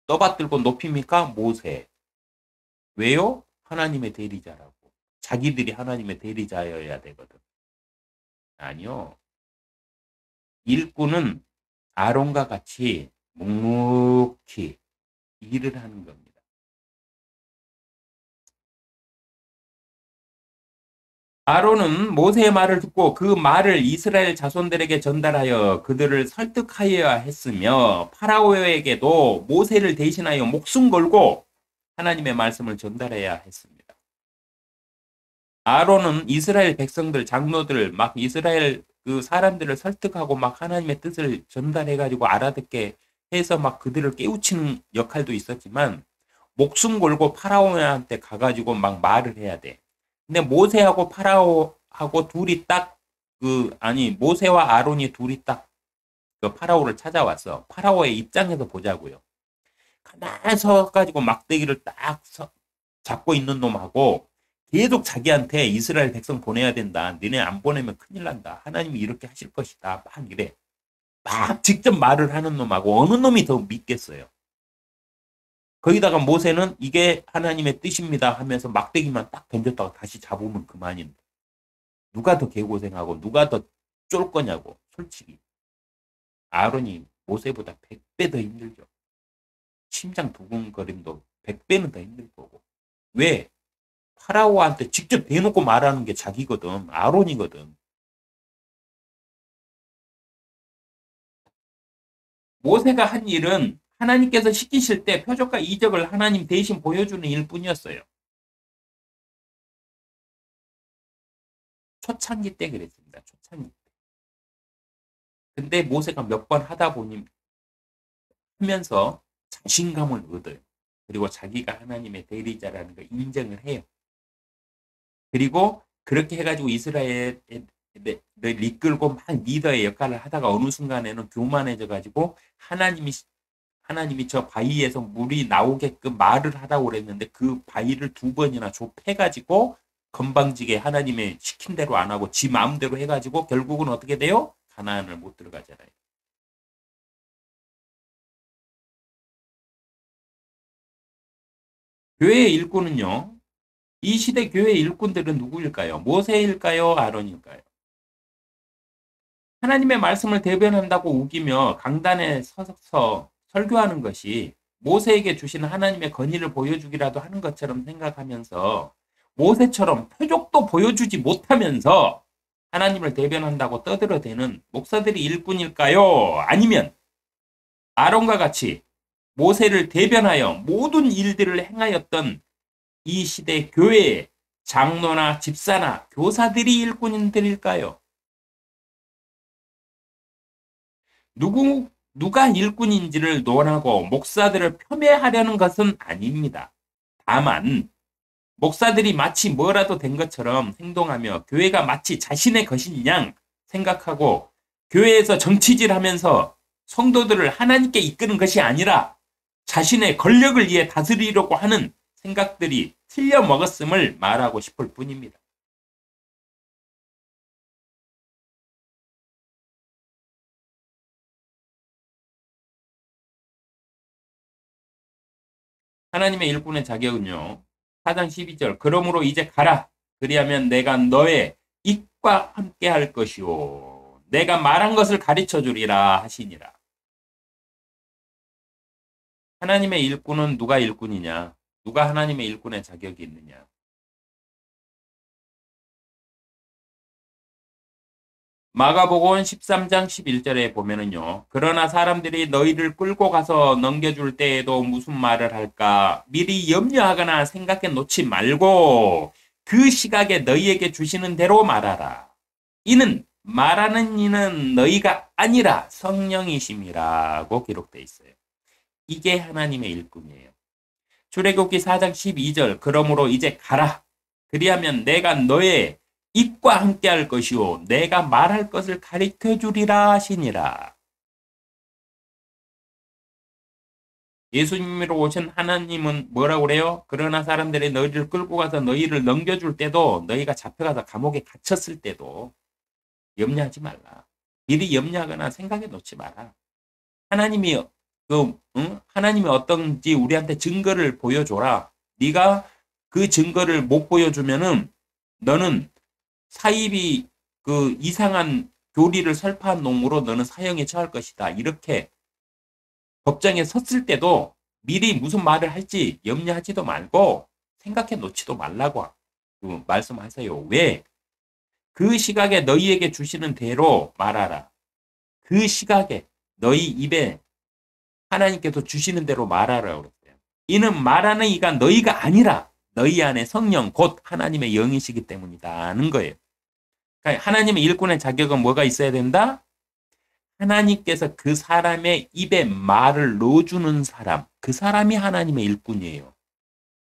떠받들고 높입니까? 모세. 왜요? 하나님의 대리자라고. 자기들이 하나님의 대리자여야 되거든. 아니요. 일꾼은 아론과 같이 묵묵히 일을 하는 겁니다. 아론은 모세의 말을 듣고 그 말을 이스라엘 자손들에게 전달하여 그들을 설득하여야 했으며 파라오에게도 모세를 대신하여 목숨 걸고 하나님의 말씀을 전달해야 했습니다. 아론은 이스라엘 백성들, 장로들, 막 이스라엘 그 사람들을 설득하고 막 하나님의 뜻을 전달해가지고 알아듣게 해서 막 그들을 깨우치는 역할도 있었지만 목숨 걸고 파라오한테 가가지고 막 말을 해야 돼. 근데 모세하고 파라오하고 둘이 딱 모세와 아론이 둘이 딱 그 파라오를 찾아왔어. 파라오의 입장에서 보자고요. 가만히 서가지고 막대기를 딱 잡고 있는 놈하고 계속 자기한테 이스라엘 백성 보내야 된다. 너네 안 보내면 큰일 난다. 하나님이 이렇게 하실 것이다. 막 이래. 막 직접 말을 하는 놈하고 어느 놈이 더 믿겠어요. 거기다가 모세는 이게 하나님의 뜻입니다 하면서 막대기만 딱 던졌다가 다시 잡으면 그만인데. 누가 더 개고생하고 누가 더 쫄 거냐고. 솔직히. 아론이 모세보다 100배 더 힘들죠. 심장 두근거림도 100배는 더 힘들 거고. 왜? 파라오한테 직접 대놓고 말하는 게 자기거든. 아론이거든. 모세가 한 일은 하나님께서 시키실 때 표적과 이적을 하나님 대신 보여주는 일뿐이었어요. 초창기 때 그랬습니다. 초창기 때. 근데 모세가 몇 번 하다 보니 하면서 자신감을 얻어요. 그리고 자기가 하나님의 대리자라는 걸 인정을 해요. 그리고 그렇게 해가지고 이스라엘을 이끌고 막 리더의 역할을 하다가 어느 순간에는 교만해져가지고 하나님이 저 바위에서 물이 나오게끔 말을 하라고 그랬는데 그 바위를 2번이나 좁혀가지고 건방지게 하나님의 시킨 대로 안 하고 지 마음대로 해가지고 결국은 어떻게 돼요? 가나안을 못 들어가잖아요. 교회의 일꾼은요. 이 시대 교회 일꾼들은 누구일까요? 모세일까요? 아론일까요? 하나님의 말씀을 대변한다고 우기며 강단에 서서 설교하는 것이 모세에게 주신 하나님의 건의를 보여주기라도 하는 것처럼 생각하면서 모세처럼 표적도 보여주지 못하면서 하나님을 대변한다고 떠들어대는 목사들이 일꾼일까요? 아니면 아론과 같이 모세를 대변하여 모든 일들을 행하였던 이 시대 교회의 장로나 집사나 교사들이 일꾼들일까요? 누가 일꾼인지를 논하고 목사들을 폄훼하려는 것은 아닙니다. 다만 목사들이 마치 뭐라도 된 것처럼 행동하며 교회가 마치 자신의 것인 양 생각하고 교회에서 정치질하면서 성도들을 하나님께 이끄는 것이 아니라 자신의 권력을 위해 다스리려고 하는 생각들이 틀려 먹었음을 말하고 싶을 뿐입니다. 하나님의 일꾼의 자격은요. 4장 12절 그러므로 이제 가라. 그리하면 내가 너의 입과 함께 할 것이요. 내가 말한 것을 가르쳐 주리라 하시니라. 하나님의 일꾼은 누가 일꾼이냐? 누가 하나님의 일꾼의 자격이 있느냐? 마가복음 13장 11절에 보면은요. 그러나 사람들이 너희를 끌고 가서 넘겨줄 때에도 무슨 말을 할까 미리 염려하거나 생각해 놓지 말고 그 시각에 너희에게 주시는 대로 말하라. 이는 말하는 이는 너희가 아니라 성령이심이라고 기록되어 있어요. 이게 하나님의 일꾼이에요. 출애굽기 4장 12절 그러므로 이제 가라. 그리하면 내가 너의 입과 함께 할 것이요 내가 말할 것을 가르쳐 주리라 하시니라. 예수님으로 오신 하나님은 뭐라고 그래요? 그러나 사람들이 너희를 끌고 가서 너희를 넘겨줄 때도 너희가 잡혀가서 감옥에 갇혔을 때도 염려하지 말라. 미리 염려하거나 생각해 놓지 마라. 하나님이 하나님이 어떤지 우리한테 증거를 보여줘라. 네가 그 증거를 못 보여주면은 너는 사입이 그 이상한 교리를 설파한 놈으로 너는 사형에 처할 것이다. 이렇게 법정에 섰을 때도 미리 무슨 말을 할지 염려하지도 말고 생각해 놓지도 말라고 말씀하세요. 왜? 그 시각에 너희에게 주시는 대로 말하라. 그 시각에 너희 입에 하나님께서 주시는 대로 말하라고 그랬어요. 이는 말하는 이가 너희가 아니라 너희 안에 성령 곧 하나님의 영이시기 때문이다 하는 거예요. 그러니까 하나님의 일꾼의 자격은 뭐가 있어야 된다? 하나님께서 그 사람의 입에 말을 넣어주는 사람, 그 사람이 하나님의 일꾼이에요.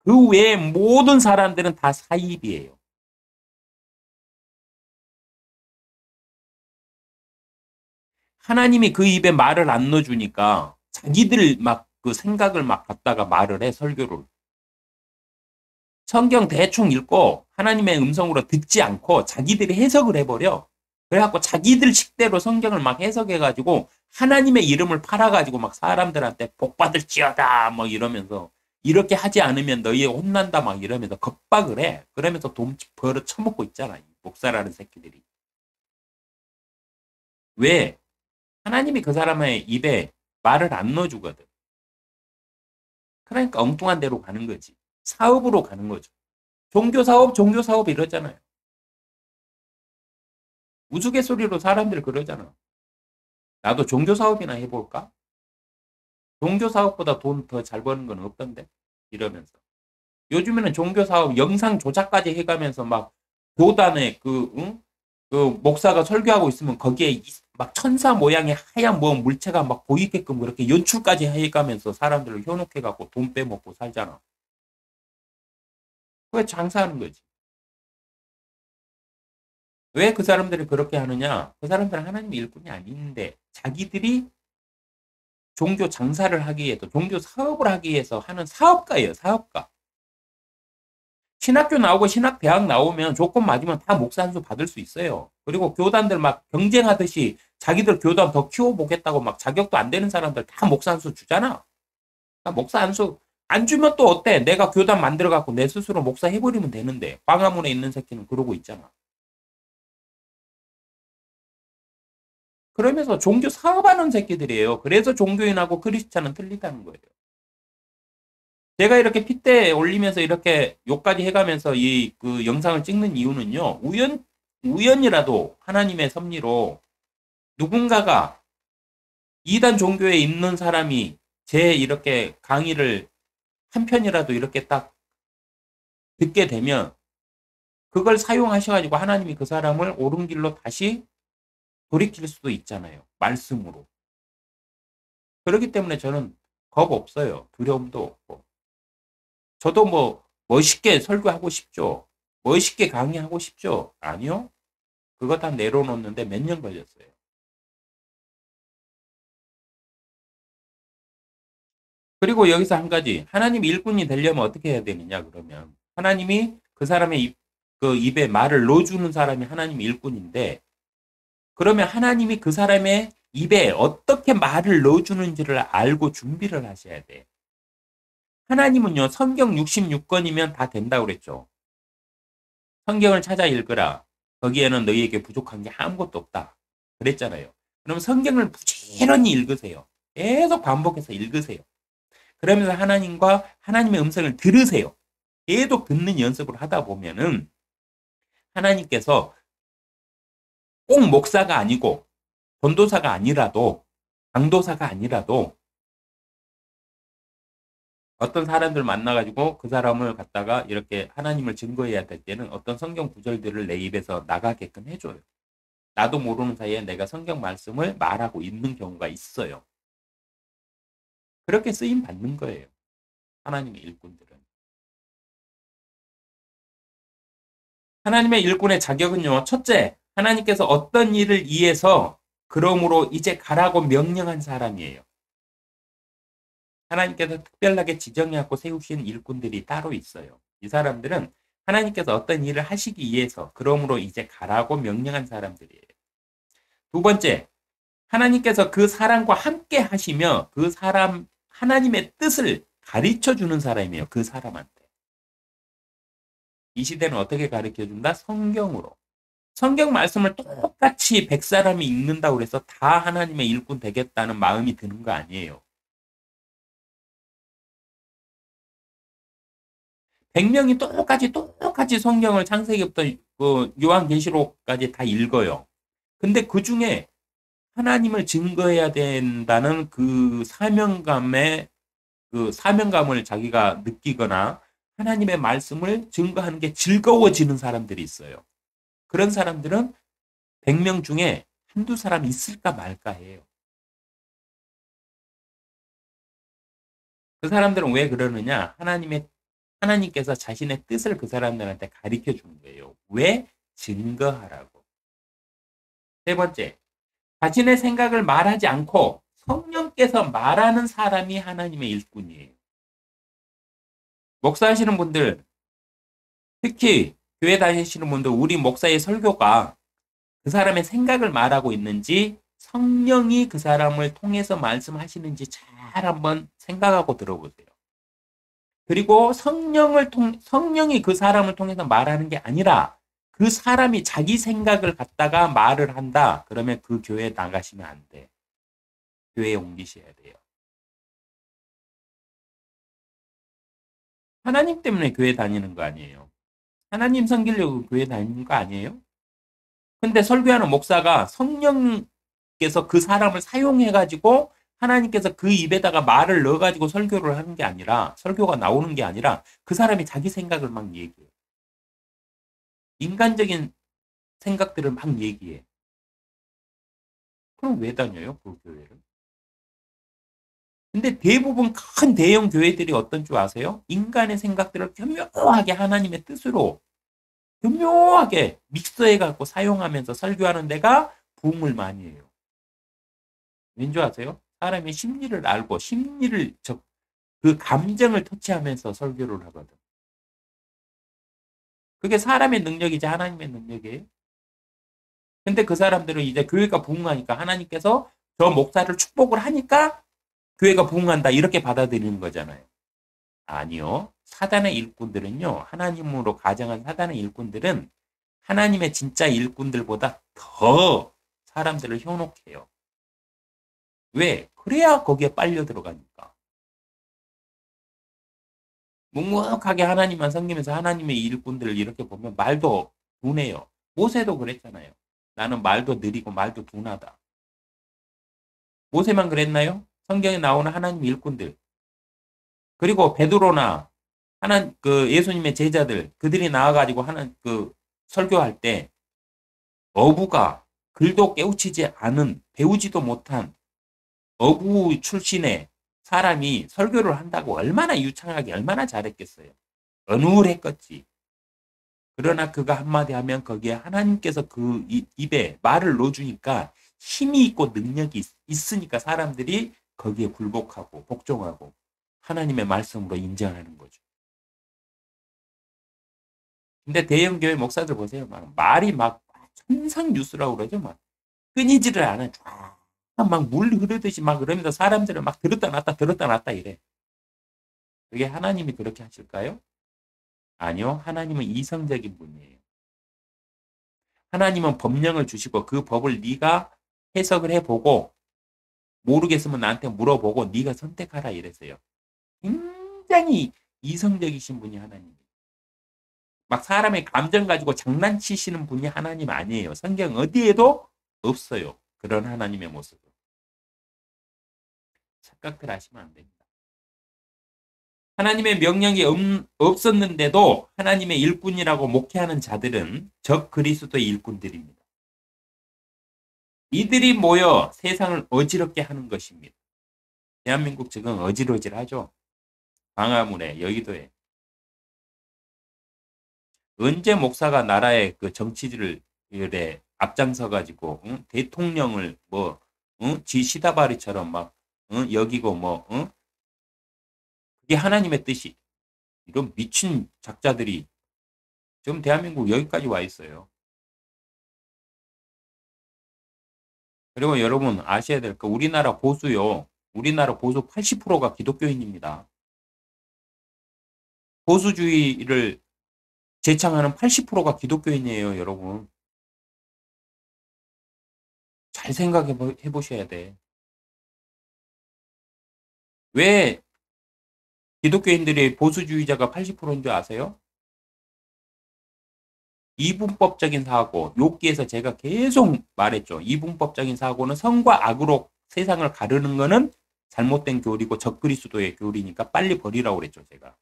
그 외에 모든 사람들은 다 사입이에요. 하나님이 그 입에 말을 안 넣어주니까 자기들 막 그 생각을 막 갖다가 말을 해, 설교를. 성경 대충 읽고 하나님의 음성으로 듣지 않고 자기들이 해석을 해버려. 그래갖고 자기들 식대로 성경을 막 해석해가지고 하나님의 이름을 팔아가지고 막 사람들한테 복 받을지어다 뭐 이러면서 이렇게 하지 않으면 너희 혼난다 막 이러면서 겁박을 해. 그러면서 돈 벌어 처먹고 있잖아. 목사라는 새끼들이. 왜? 하나님이 그 사람의 입에 말을 안 넣어주거든. 그러니까 엉뚱한 데로 가는 거지. 사업으로 가는 거죠. 종교사업 이러잖아요. 우스갯소리로 사람들 그러잖아. 나도 종교사업이나 해볼까? 종교사업보다 돈 더 잘 버는 건 없던데? 이러면서. 요즘에는 종교사업 영상 조작까지 해가면서 막 교단에 그 목사가 설교하고 있으면 거기에 막 천사 모양의 하얀 뭐 물체가 막 보이게끔 그렇게 연출까지 해가면서 사람들을 현혹해갖고 돈 빼먹고 살잖아. 왜 장사하는 거지? 왜 그 사람들이 그렇게 하느냐? 그 사람들은 하나님의 일꾼이 아닌데 자기들이 종교 장사를 하기 위해서 종교 사업을 하기 위해서 하는 사업가예요. 사업가. 신학교 나오고 신학대학 나오면 조건 맞으면 다 목사 한 수 받을 수 있어요. 그리고 교단들 막 경쟁하듯이 자기들 교단 더 키워보겠다고 막 자격도 안 되는 사람들 다 목사 한 수 주잖아. 목사 한 수 안 주면 또 어때? 내가 교단 만들어갖고 내 스스로 목사 해버리면 되는데 광화문에 있는 새끼는 그러고 있잖아. 그러면서 종교 사업하는 새끼들이에요. 그래서 종교인하고 크리스찬은 틀리다는 거예요. 제가 이렇게 핏대 올리면서 이렇게 욕까지 해가면서 이 그 영상을 찍는 이유는요. 우연이라도 하나님의 섭리로 누군가가 이단 종교에 있는 사람이 제 이렇게 강의를 한 편이라도 이렇게 딱 듣게 되면 그걸 사용하셔가지고 하나님이 그 사람을 옳은 길로 다시 돌이킬 수도 있잖아요. 말씀으로. 그렇기 때문에 저는 겁 없어요. 두려움도 없고. 저도 뭐 멋있게 설교하고 싶죠. 멋있게 강의하고 싶죠. 아니요. 그거 다 내려놓는데 몇 년 걸렸어요. 그리고 여기서 한 가지. 하나님 일꾼이 되려면 어떻게 해야 되느냐 그러면. 하나님이 그 사람의 그 입에 말을 넣어주는 사람이 하나님 일꾼인데 그러면 하나님이 그 사람의 입에 어떻게 말을 넣어주는지를 알고 준비를 하셔야 돼. 하나님은요. 성경 66권이면 다 된다고 그랬죠. 성경을 찾아 읽으라. 거기에는 너희에게 부족한 게 아무것도 없다. 그랬잖아요. 그럼 성경을 부지런히 읽으세요. 계속 반복해서 읽으세요. 그러면서 하나님과 하나님의 음성을 들으세요. 계속 듣는 연습을 하다 보면은 하나님께서 꼭 목사가 아니고 전도사가 아니라도 강도사가 아니라도 어떤 사람들 만나가지고 그 사람을 갖다가 이렇게 하나님을 증거해야 될 때는 어떤 성경 구절들을 내 입에서 나가게끔 해줘요. 나도 모르는 사이에 내가 성경 말씀을 말하고 있는 경우가 있어요. 그렇게 쓰임 받는 거예요. 하나님의 일꾼들은. 하나님의 일꾼의 자격은요. 첫째, 하나님께서 어떤 일을 위해서 그러므로 이제 가라고 명령한 사람이에요. 하나님께서 특별하게 지정해갖고 세우신 일꾼들이 따로 있어요. 이 사람들은 하나님께서 어떤 일을 하시기 위해서 그러므로 이제 가라고 명령한 사람들이에요. 두 번째, 하나님께서 그 사람과 함께 하시며 그 사람 하나님의 뜻을 가르쳐 주는 사람이에요. 그 사람한테. 이 시대는 어떻게 가르쳐 준다? 성경으로. 성경 말씀을 똑같이 100사람이 읽는다고 해서 다 하나님의 일꾼 되겠다는 마음이 드는 거 아니에요. 100명이 똑같이 성경을 창세기부터 요한계시록까지 다 읽어요. 근데 그 중에 하나님을 증거해야 된다는 그 사명감을 자기가 느끼거나 하나님의 말씀을 증거하는 게 즐거워지는 사람들이 있어요. 그런 사람들은 100명 중에 한두 사람 있을까 말까 해요. 그 사람들은 왜 그러느냐? 하나님께서 자신의 뜻을 그 사람들한테 가르쳐 주는 거예요. 왜? 증거하라고. 세 번째, 자신의 생각을 말하지 않고 성령께서 말하는 사람이 하나님의 일꾼이에요. 목사하시는 분들, 특히 교회 다니시는 분들, 우리 목사의 설교가 그 사람의 생각을 말하고 있는지 성령이 그 사람을 통해서 말씀하시는지 잘 한번 생각하고 들어보세요. 그리고 성령이 그 사람을 통해서 말하는 게 아니라 그 사람이 자기 생각을 갖다가 말을 한다. 그러면 그 교회에 나가시면 안 돼. 교회에 옮기셔야 돼요. 하나님 때문에 교회 다니는 거 아니에요. 하나님 섬기려고 교회 다니는 거 아니에요? 근데 설교하는 목사가 성령께서 그 사람을 사용해가지고 하나님께서 그 입에다가 말을 넣어가지고 설교를 하는 게 아니라, 설교가 나오는 게 아니라 그 사람이 자기 생각을 막 얘기해. 인간적인 생각들을 막 얘기해. 그럼 왜 다녀요, 그 교회를? 근데 대부분 큰 대형 교회들이 어떤 줄 아세요? 인간의 생각들을 교묘하게 하나님의 뜻으로 교묘하게 믹서해갖고 사용하면서 설교하는 데가 부흥을 많이 해요. 왠지 아세요? 사람의 심리를 알고 그 감정을 터치하면서 설교를 하거든. 그게 사람의 능력이지 하나님의 능력이에요. 근데 그 사람들은 이제 교회가 부흥하니까 하나님께서 저 목사를 축복을 하니까 교회가 부흥한다 이렇게 받아들이는 거잖아요. 아니요. 사단의 일꾼들은요. 하나님으로 가정한 사단의 일꾼들은 하나님의 진짜 일꾼들보다 더 사람들을 현혹해요. 왜? 그래야 거기에 빨려 들어가니까. 묵묵하게 하나님만 섬기면서 하나님의 일꾼들을 이렇게 보면 말도 둔해요. 모세도 그랬잖아요. 나는 말도 느리고 말도 둔하다. 모세만 그랬나요? 성경에 나오는 하나님 일꾼들. 그리고 베드로나 예수님의 제자들 그들이 나와가지고 하는 설교할 때 어부가 글도 깨우치지 않은 배우지도 못한 어부 출신의 사람이 설교를 한다고 얼마나 유창하게 얼마나 잘했겠어요. 어눌했겠지. 그러나 그가 한마디 하면 거기에 하나님께서 그 입에 말을 넣어주니까 힘이 있고 능력이 있으니까 사람들이 거기에 굴복하고 복종하고 하나님의 말씀으로 인정하는 거죠. 근데 대형교회 목사들 보세요. 말이 막 천상뉴스라고 그러죠. 막 끊이지를 않아. 막 물 흐르듯이 막 그러면서 사람들을 막 들었다 놨다 이래. 그게 하나님이 그렇게 하실까요? 아니요. 하나님은 이성적인 분이에요. 하나님은 법령을 주시고 그 법을 네가 해석을 해보고 모르겠으면 나한테 물어보고 네가 선택하라 이랬어요. 굉장히 이성적이신 분이 하나님이에요. 막 사람의 감정 가지고 장난치시는 분이 하나님 아니에요. 성경 어디에도 없어요. 그런 하나님의 모습을. 착각들 하시면 안 됩니다. 하나님의 명령이 없었는데도 하나님의 일꾼이라고 목회하는 자들은 적 그리스도의 일꾼들입니다. 이들이 모여 세상을 어지럽게 하는 것입니다. 대한민국 지금 어질어질하죠. 광화문에, 여의도에. 언제 목사가 나라의 그 정치를 앞장서 가지고 대통령을 지 시다바리처럼 막 여기고 이게 하나님의 뜻이. 이런 미친 작자들이 지금 대한민국 여기까지 와 있어요. 그리고 여러분 아셔야 될 거 우리나라 보수요. 우리나라 보수 80%가 기독교인입니다. 보수주의를 제창하는 80%가 기독교인이에요, 여러분. 잘 생각해 보셔야 돼. 왜 기독교인들이 보수주의자가 80%인 줄 아세요? 이분법적인 사고, 욥기에서 제가 계속 말했죠. 이분법적인 사고는 선과 악으로 세상을 가르는 거는 잘못된 교리고 적그리스도의 교리니까 빨리 버리라고 그랬죠, 제가.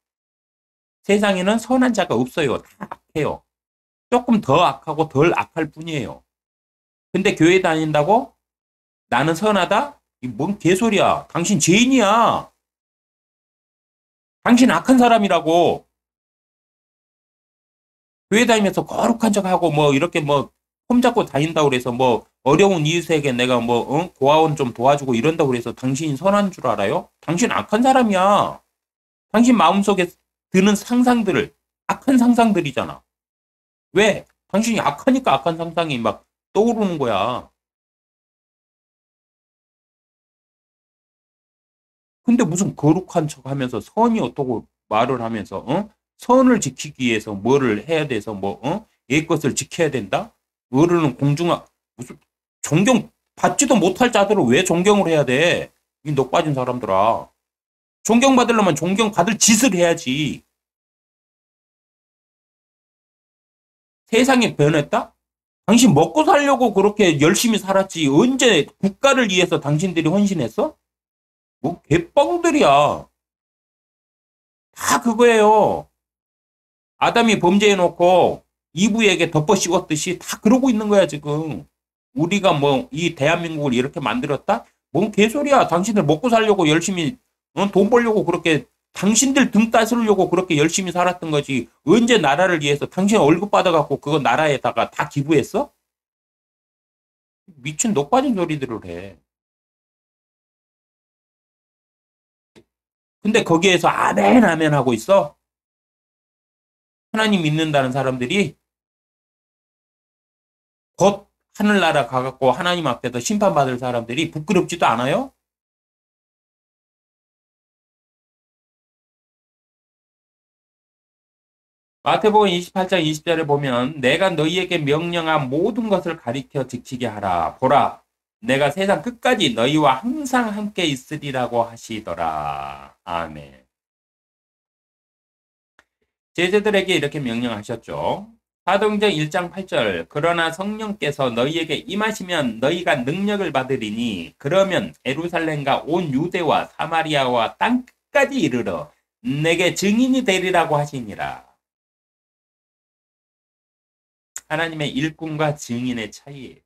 세상에는 선한 자가 없어요. 다 악해요. 조금 더 악하고 덜 악할 뿐이에요. 근데 교회 다닌다고 나는 선하다? 이 뭔 개소리야. 당신 죄인이야. 당신 악한 사람이라고. 교회 다니면서 거룩한 척하고 뭐 이렇게 뭐 폼잡고 다닌다고 그래서 뭐 어려운 이웃에게 내가 뭐 고아원 좀 도와주고 이런다고 그래서 당신이 선한 줄 알아요? 당신 악한 사람이야. 당신 마음속에 드는 상상들을 악한 상상들이잖아. 왜? 당신이 악하니까 악한 상상이 막 떠오르는 거야. 근데 무슨 거룩한 척 하면서 선이 어떻고 말을 하면서 선을 지키기 위해서 뭐를 해야 돼서 얘 것을 지켜야 된다? 어른은 공중아 무슨 존경 받지도 못할 자들을 왜 존경을 해야 돼? 이 넋 빠진 사람들아. 존경받으려면 존경받을 짓을 해야지. 세상이 변했다? 당신 먹고 살려고 그렇게 열심히 살았지. 언제 국가를 위해서 당신들이 헌신했어? 뭐 개뻥들이야. 다 그거예요. 아담이 범죄해놓고 이브에게 덮어 씌웠듯이 다 그러고 있는 거야, 지금. 우리가 뭐, 이 대한민국을 이렇게 만들었다? 뭔 개소리야. 당신들 먹고 살려고 열심히, 돈 벌려고 그렇게, 당신들 등 따스려고 그렇게 열심히 살았던 거지. 언제 나라를 위해서 당신 월급 받아갖고 그거 나라에다가 다 기부했어? 미친 녹 빠진 소리들을 해. 근데 거기에서 아멘, 아멘 하고 있어? 하나님 믿는다는 사람들이 곧 하늘나라 가갖고 하나님 앞에서 심판받을 사람들이 부끄럽지도 않아요? 마태복음 28장 20절에 보면 내가 너희에게 명령한 모든 것을 가리켜 지키게 하라. 보라, 내가 세상 끝까지 너희와 항상 함께 있으리라고 하시더라. 아멘. 제자들에게 이렇게 명령하셨죠. 사도행전 1장 8절 그러나 성령께서 너희에게 임하시면 너희가 능력을 받으리니 그러면 예루살렘과 온 유대와 사마리아와 땅 끝까지 이르러 내게 증인이 되리라고 하시니라. 하나님의 일꾼과 증인의 차이예요.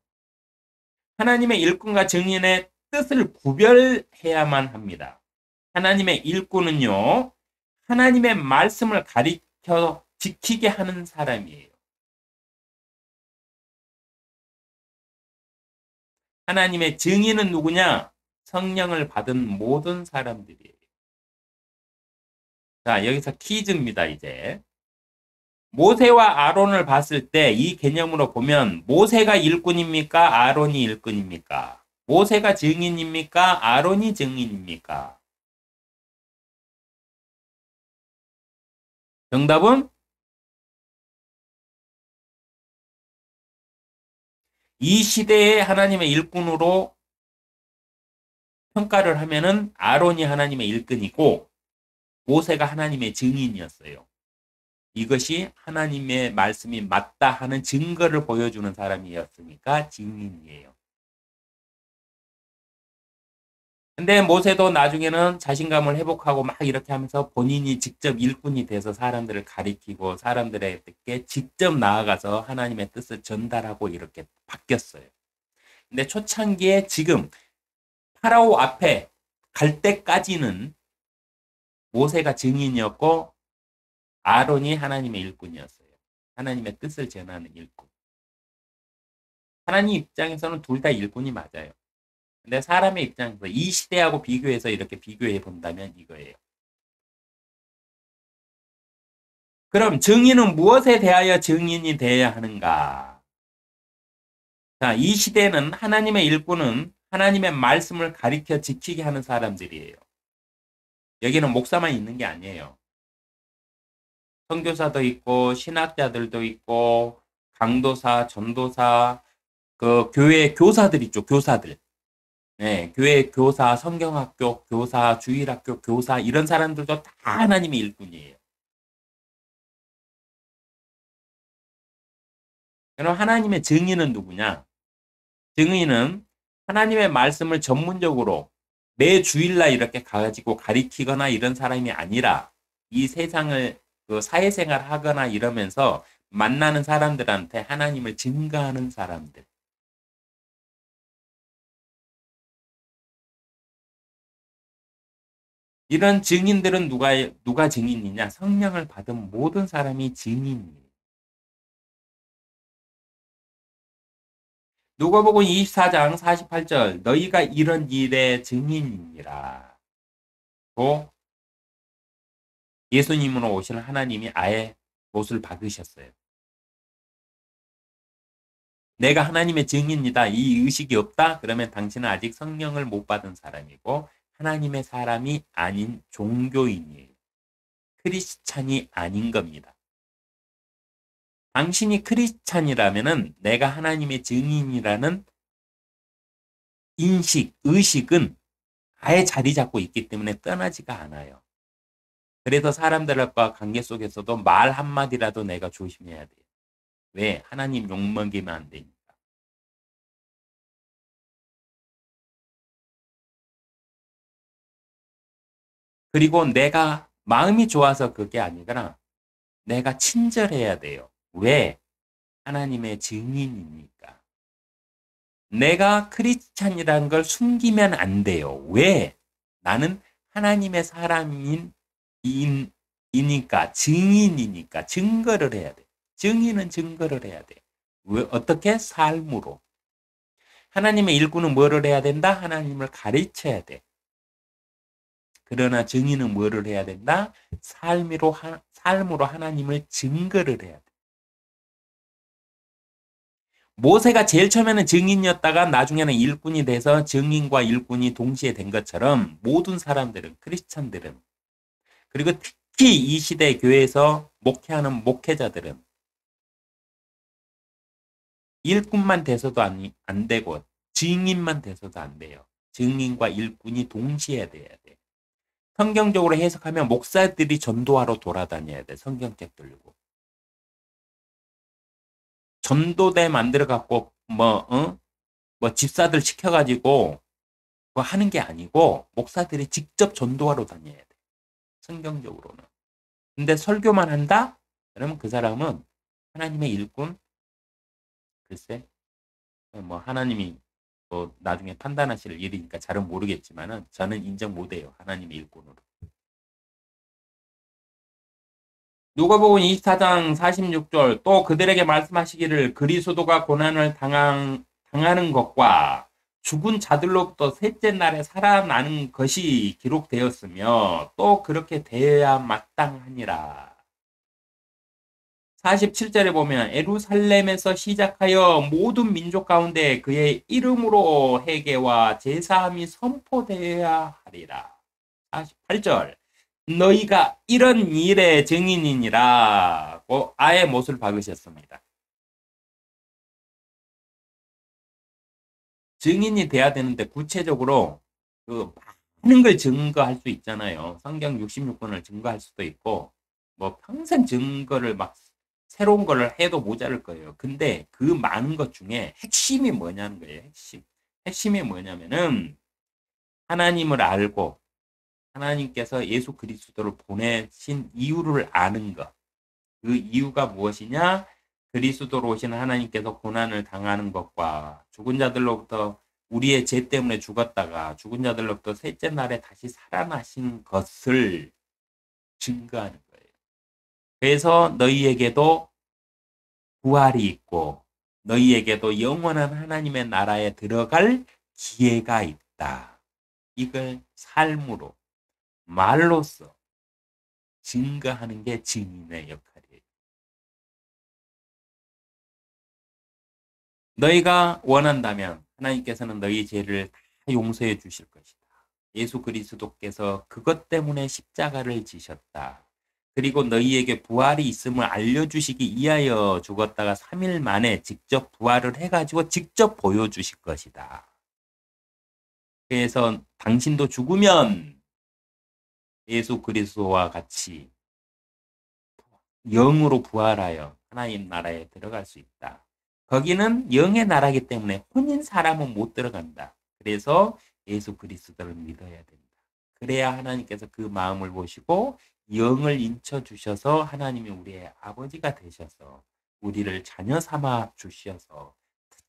하나님의 일꾼과 증인의 뜻을 구별해야만 합니다. 하나님의 일꾼은요, 하나님의 말씀을 가리켜 지키게 하는 사람이에요. 하나님의 증인은 누구냐? 성령을 받은 모든 사람들이에요. 자, 여기서 퀴즈입니다, 이제. 모세와 아론을 봤을 때 이 개념으로 보면 모세가 일꾼입니까? 아론이 일꾼입니까? 모세가 증인입니까? 아론이 증인입니까? 정답은 이 시대의 하나님의 일꾼으로 평가를 하면은 아론이 하나님의 일꾼이고 모세가 하나님의 증인이었어요. 이것이 하나님의 말씀이 맞다 하는 증거를 보여주는 사람이었으니까 증인이에요. 근데 모세도 나중에는 자신감을 회복하고 막 이렇게 하면서 본인이 직접 일꾼이 돼서 사람들을 가리키고 사람들에게 직접 나아가서 하나님의 뜻을 전달하고 이렇게 바뀌었어요. 근데 초창기에 지금 파라오 앞에 갈 때까지는 모세가 증인이었고 아론이 하나님의 일꾼이었어요. 하나님의 뜻을 전하는 일꾼. 하나님 입장에서는 둘 다 일꾼이 맞아요. 근데 사람의 입장에서 이 시대하고 비교해서 이렇게 비교해 본다면 이거예요. 그럼 증인은 무엇에 대하여 증인이 되어야 하는가? 자, 이 시대는 하나님의 일꾼은 하나님의 말씀을 가리켜 지키게 하는 사람들이에요. 여기는 목사만 있는 게 아니에요. 선교사도 있고 신학자들도 있고 강도사, 전도사, 그 교회 교사들 있죠. 교사들. 네, 교회 교사, 성경학교 교사, 주일학교 교사 이런 사람들도 다 하나님의 일꾼이에요. 그럼 하나님의 증인은 누구냐? 증인은 하나님의 말씀을 전문적으로 매 주일날 이렇게 가지고 가리키거나 이런 사람이 아니라 이 세상을 그 사회생활 하거나 이러면서 만나는 사람들한테 하나님을 증거하는 사람들. 이런 증인들은 누가 증인이냐? 성령을 받은 모든 사람이 증인이에요. 누가복음 24장 48절 너희가 이런 일의 증인이니라. 고 예수님으로 오신 하나님이 아예 못을 박으셨어요. 내가 하나님의 증인이다. 이 의식이 없다? 그러면 당신은 아직 성령을 못 받은 사람이고 하나님의 사람이 아닌 종교인이에요. 크리스찬이 아닌 겁니다. 당신이 크리스찬이라면은 내가 하나님의 증인이라는 인식, 의식은 아예 자리 잡고 있기 때문에 떠나지가 않아요. 그래서 사람들과 관계 속에서도 말 한마디라도 내가 조심해야 돼요. 왜? 하나님 욕먹이면 안 되니까. 그리고 내가 마음이 좋아서 그게 아니라 내가 친절해야 돼요. 왜? 하나님의 증인이니까. 내가 크리스찬이라는 걸 숨기면 안 돼요. 왜? 나는 하나님의 사람인 이니까 증인이니까 증거를 해야 돼. 증인은 증거를 해야 돼. 왜? 어떻게? 삶으로. 하나님의 일꾼은 뭐를 해야 된다? 하나님을 가르쳐야 돼. 그러나 증인은 뭐를 해야 된다? 삶으로 하나님을 증거를 해야 돼. 모세가 제일 처음에는 증인이었다가 나중에는 일꾼이 돼서 증인과 일꾼이 동시에 된 것처럼 모든 사람들은, 크리스찬들은, 그리고 특히 이 시대 교회에서 목회하는 목회자들은 일꾼만 돼서도 안 되고 증인만 돼서도 안 돼요. 증인과 일꾼이 동시에 돼야 돼. 성경적으로 해석하면 목사들이 전도하러 돌아다녀야 돼. 성경책 들고. 전도대 만들어 갖고 뭐 집사들 시켜가지고 그거 하는 게 아니고 목사들이 직접 전도하러 다녀야 돼. 성경적으로는. 근데 설교만 한다? 그러면 그 사람은 하나님의 일꾼? 글쎄, 뭐 하나님이 뭐 나중에 판단하실 일이니까 잘은 모르겠지만은 저는 인정 못해요. 하나님의 일꾼으로. 누가복음 24장 46절 또 그들에게 말씀하시기를 그리스도가 고난을 당하는 것과 죽은 자들로부터 셋째 날에 살아나는 것이 기록되었으며 또 그렇게 되어야 마땅하니라. 47절에 보면 예루살렘에서 시작하여 모든 민족 가운데 그의 이름으로 회개와 제사함이 선포되어야 하리라. 48절 너희가 이런 일의 증인이니라고 아예 못을 박으셨습니다. 증인이 돼야 되는데 구체적으로 그 많은 걸 증거할 수 있잖아요. 성경 66권을 증거할 수도 있고 뭐 평생 증거를 막 새로운 걸 해도 모자랄 거예요. 근데 그 많은 것 중에 핵심이 뭐냐는 거예요. 핵심이 뭐냐면은 하나님을 알고 하나님께서 예수 그리스도를 보내신 이유를 아는 것. 그 이유가 무엇이냐? 그리스도로 오신 하나님께서 고난을 당하는 것과 죽은 자들로부터 우리의 죄 때문에 죽었다가 죽은 자들로부터 셋째 날에 다시 살아나신 것을 증거하는 거예요. 그래서 너희에게도 부활이 있고 너희에게도 영원한 하나님의 나라에 들어갈 기회가 있다. 이걸 삶으로 말로써 증거하는 게 증인의 역할이에요. 너희가 원한다면 하나님께서는 너희 죄를 다 용서해 주실 것이다. 예수 그리스도께서 그것 때문에 십자가를 지셨다. 그리고 너희에게 부활이 있음을 알려주시기 위하여 죽었다가 3일 만에 직접 부활을 해가지고 직접 보여주실 것이다. 그래서 당신도 죽으면 예수 그리스도와 같이 영으로 부활하여 하나님 나라에 들어갈 수 있다. 거기는 영의 나라이기 때문에 혼인 사람은 못 들어간다. 그래서 예수 그리스도를 믿어야 된다. 그래야 하나님께서 그 마음을 보시고 영을 인쳐 주셔서 하나님이 우리의 아버지가 되셔서 우리를 자녀 삼아 주셔서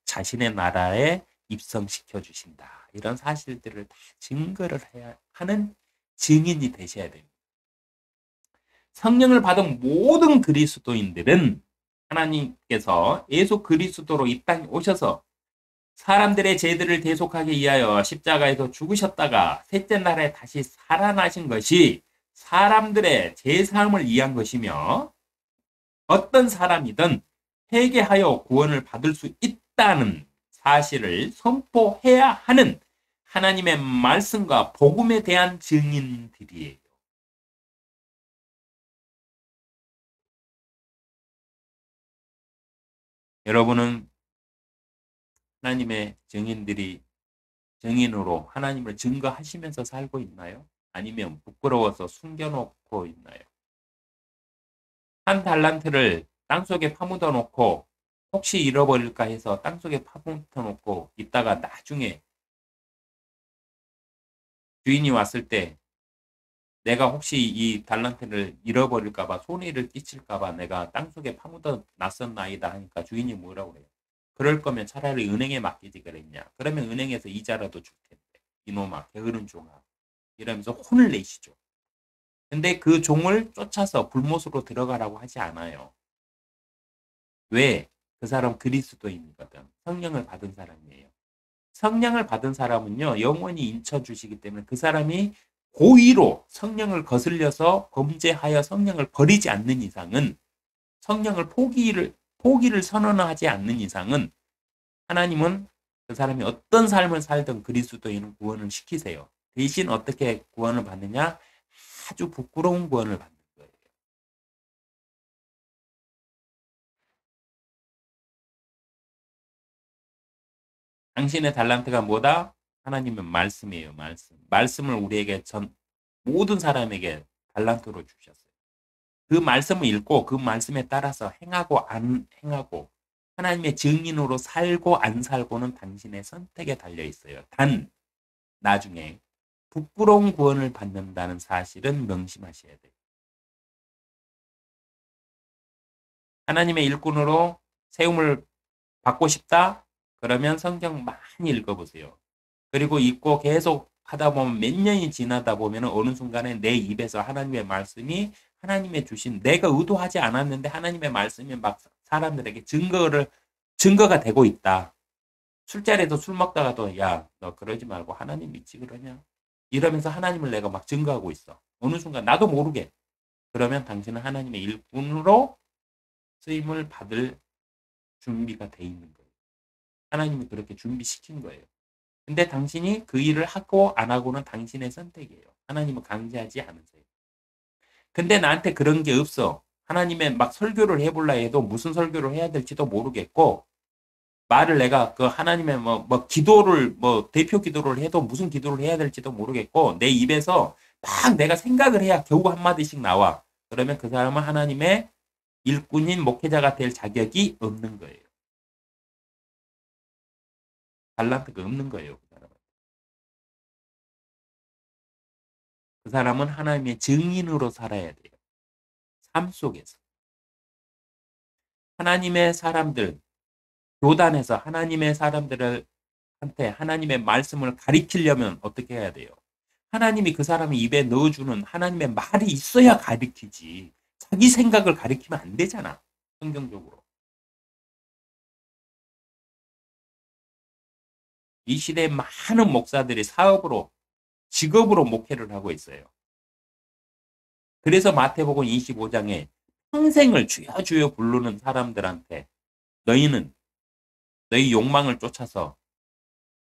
자신의 나라에 입성시켜 주신다. 이런 사실들을 다 증거를 해야 하는 증인이 되셔야 됩니다. 성령을 받은 모든 그리스도인들은 하나님께서 예수 그리스도로 이 땅에 오셔서 사람들의 죄들을 대속하기 위하여 십자가에서 죽으셨다가 셋째 날에 다시 살아나신 것이 사람들의 죄사함을 위한 것이며 어떤 사람이든 회개하여 구원을 받을 수 있다는 사실을 선포해야 하는 하나님의 말씀과 복음에 대한 증인들이에요. 여러분은 하나님의 증인으로 하나님을 증거하시면서 살고 있나요? 아니면 부끄러워서 숨겨놓고 있나요? 한 달란트를 땅속에 파묻어 놓고 혹시 잃어버릴까 해서 땅속에 파묻어 놓고 있다가 나중에 주인이 왔을 때 내가 혹시 이 달란트를 잃어버릴까 봐 손해를 끼칠까 봐 내가 땅속에 파묻어 놨었나이다 하니까 주인이 뭐라고 그래요? 그럴 거면 차라리 은행에 맡기지 그랬냐? 그러면 은행에서 이자라도 줄 텐데. 이놈아 게으른 종아. 이러면서 혼을 내시죠. 근데 그 종을 쫓아서 불못으로 들어가라고 하지 않아요. 왜? 그 사람 그리스도인이거든. 성령을 받은 사람이에요. 성령을 받은 사람은요, 영원히 인쳐 주시기 때문에 그 사람이 고의로 성령을 거슬려서 범죄하여 성령을 버리지 않는 이상은 성령을 포기를 선언하지 않는 이상은 하나님은 그 사람이 어떤 삶을 살든 그리스도인은 구원을 시키세요. 대신 어떻게 구원을 받느냐? 아주 부끄러운 구원을 받는 거예요. 당신의 달란트가 뭐다? 하나님의 말씀이에요. 말씀. 말씀을 우리에게 모든 사람에게 달란트로 주셨어요. 그 말씀을 읽고 그 말씀에 따라서 행하고 안 행하고 하나님의 증인으로 살고 안 살고는 당신의 선택에 달려 있어요. 단 나중에 부끄러운 구원을 받는다는 사실은 명심하셔야 돼요. 하나님의 일꾼으로 세움을 받고 싶다? 그러면 성경 많이 읽어보세요. 그리고 읽고 계속 하다 보면 몇 년이 지나다 보면 어느 순간에 내 입에서 하나님의 말씀이 하나님의 주신 내가 의도하지 않았는데 하나님의 말씀이 막 사람들에게 증거가 되고 있다. 술자리에서 술 먹다가도 야, 너 그러지 말고 하나님 믿지 그러냐? 이러면서 하나님을 내가 막 증거하고 있어. 어느 순간 나도 모르게. 그러면 당신은 하나님의 일꾼으로 쓰임을 받을 준비가 돼 있는 거예요. 하나님이 그렇게 준비시킨 거예요. 근데 당신이 그 일을 하고 안 하고는 당신의 선택이에요. 하나님은 강제하지 않으세요. 근데 나한테 그런 게 없어. 하나님의 막 설교를 해볼라 해도 무슨 설교를 해야 될지도 모르겠고, 말을 내가 그 하나님의 기도를, 대표 기도를 해도 무슨 기도를 해야 될지도 모르겠고, 내 입에서 막 내가 생각을 해야 겨우 한마디씩 나와. 그러면 그 사람은 하나님의 일꾼인 목회자가 될 자격이 없는 거예요. 달란트가 없는 거예요. 그 사람은 하나님의 증인으로 살아야 돼요. 삶 속에서. 하나님의 사람들, 교단에서 하나님의 사람들한테 하나님의 말씀을 가리키려면 어떻게 해야 돼요? 하나님이 그 사람의 입에 넣어주는 하나님의 말이 있어야 가리키지. 자기 생각을 가리키면 안 되잖아. 성경적으로. 이 시대에 많은 목사들이 사업으로, 직업으로 목회를 하고 있어요. 그래서 마태복음 25장에 평생을 주여 주여 부르는 사람들한테 너희는 너희 욕망을 쫓아서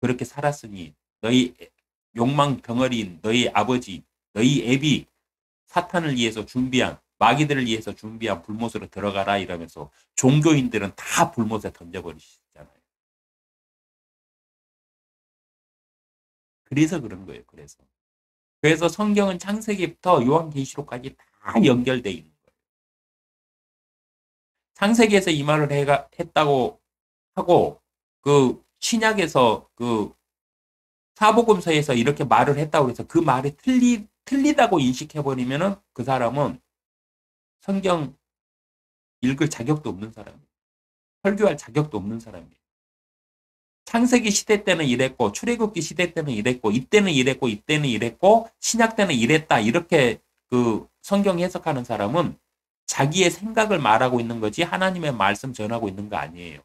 그렇게 살았으니 너희 욕망 덩어리인 너희 아버지, 너희 애비 사탄을 위해서 준비한 마귀들을 위해서 준비한 불못으로 들어가라 이러면서 종교인들은 다 불못에 던져버리시잖아요. 그래서 그런 거예요. 그래서 성경은 창세기부터 요한계시록까지 다 연결돼 있는 거예요. 창세기에서 이 말을 했다고 하고 그 신약에서 그 사복음서에서 이렇게 말을 했다고 해서 그 말이 틀리다고 인식해버리면은 그 사람은 성경 읽을 자격도 없는 사람이에요. 설교할 자격도 없는 사람이에요. 창세기 시대 때는 이랬고 출애굽기 시대 때는 이랬고 이때는 이랬고 이때는 이랬고 신약 때는 이랬다 이렇게 그 성경 해석하는 사람은 자기의 생각을 말하고 있는 거지 하나님의 말씀 전하고 있는 거 아니에요.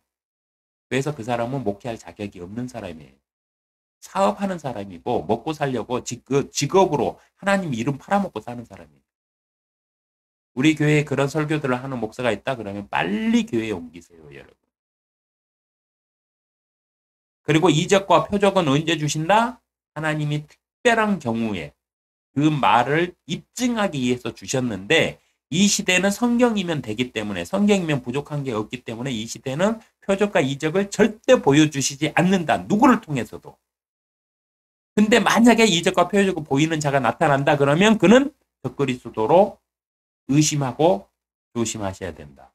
그래서 그 사람은 목회할 자격이 없는 사람이에요. 사업하는 사람이고 먹고 살려고 직업으로 하나님 이름 팔아먹고 사는 사람이에요. 우리 교회에 그런 설교들을 하는 목사가 있다 그러면 빨리 교회에 옮기세요, 여러분. 그리고 이적과 표적은 언제 주신다? 하나님이 특별한 경우에 그 말을 입증하기 위해서 주셨는데 이 시대는 성경이면 되기 때문에 성경이면 부족한 게 없기 때문에 이 시대는 표적과 이적을 절대 보여주시지 않는다. 누구를 통해서도. 근데 만약에 이적과 표적을 보이는 자가 나타난다 그러면 그는 적그리스도로 의심하고 조심하셔야 된다.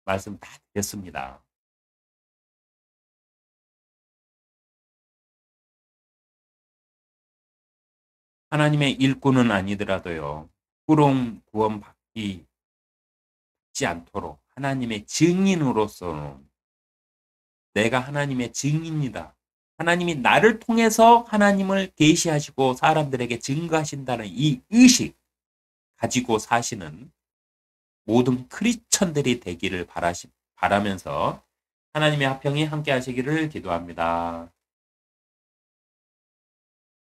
말씀 다 드렸습니다. 하나님의 일꾼은 아니더라도요. 꾸롱 구원받지 않도록 하나님의 증인으로서는 내가 하나님의 증인이다. 하나님이 나를 통해서 하나님을 계시하시고 사람들에게 증거하신다는 이 의식 가지고 사시는 모든 크리스천들이 되기를 바라면서 하나님의 화평이 함께 하시기를 기도합니다.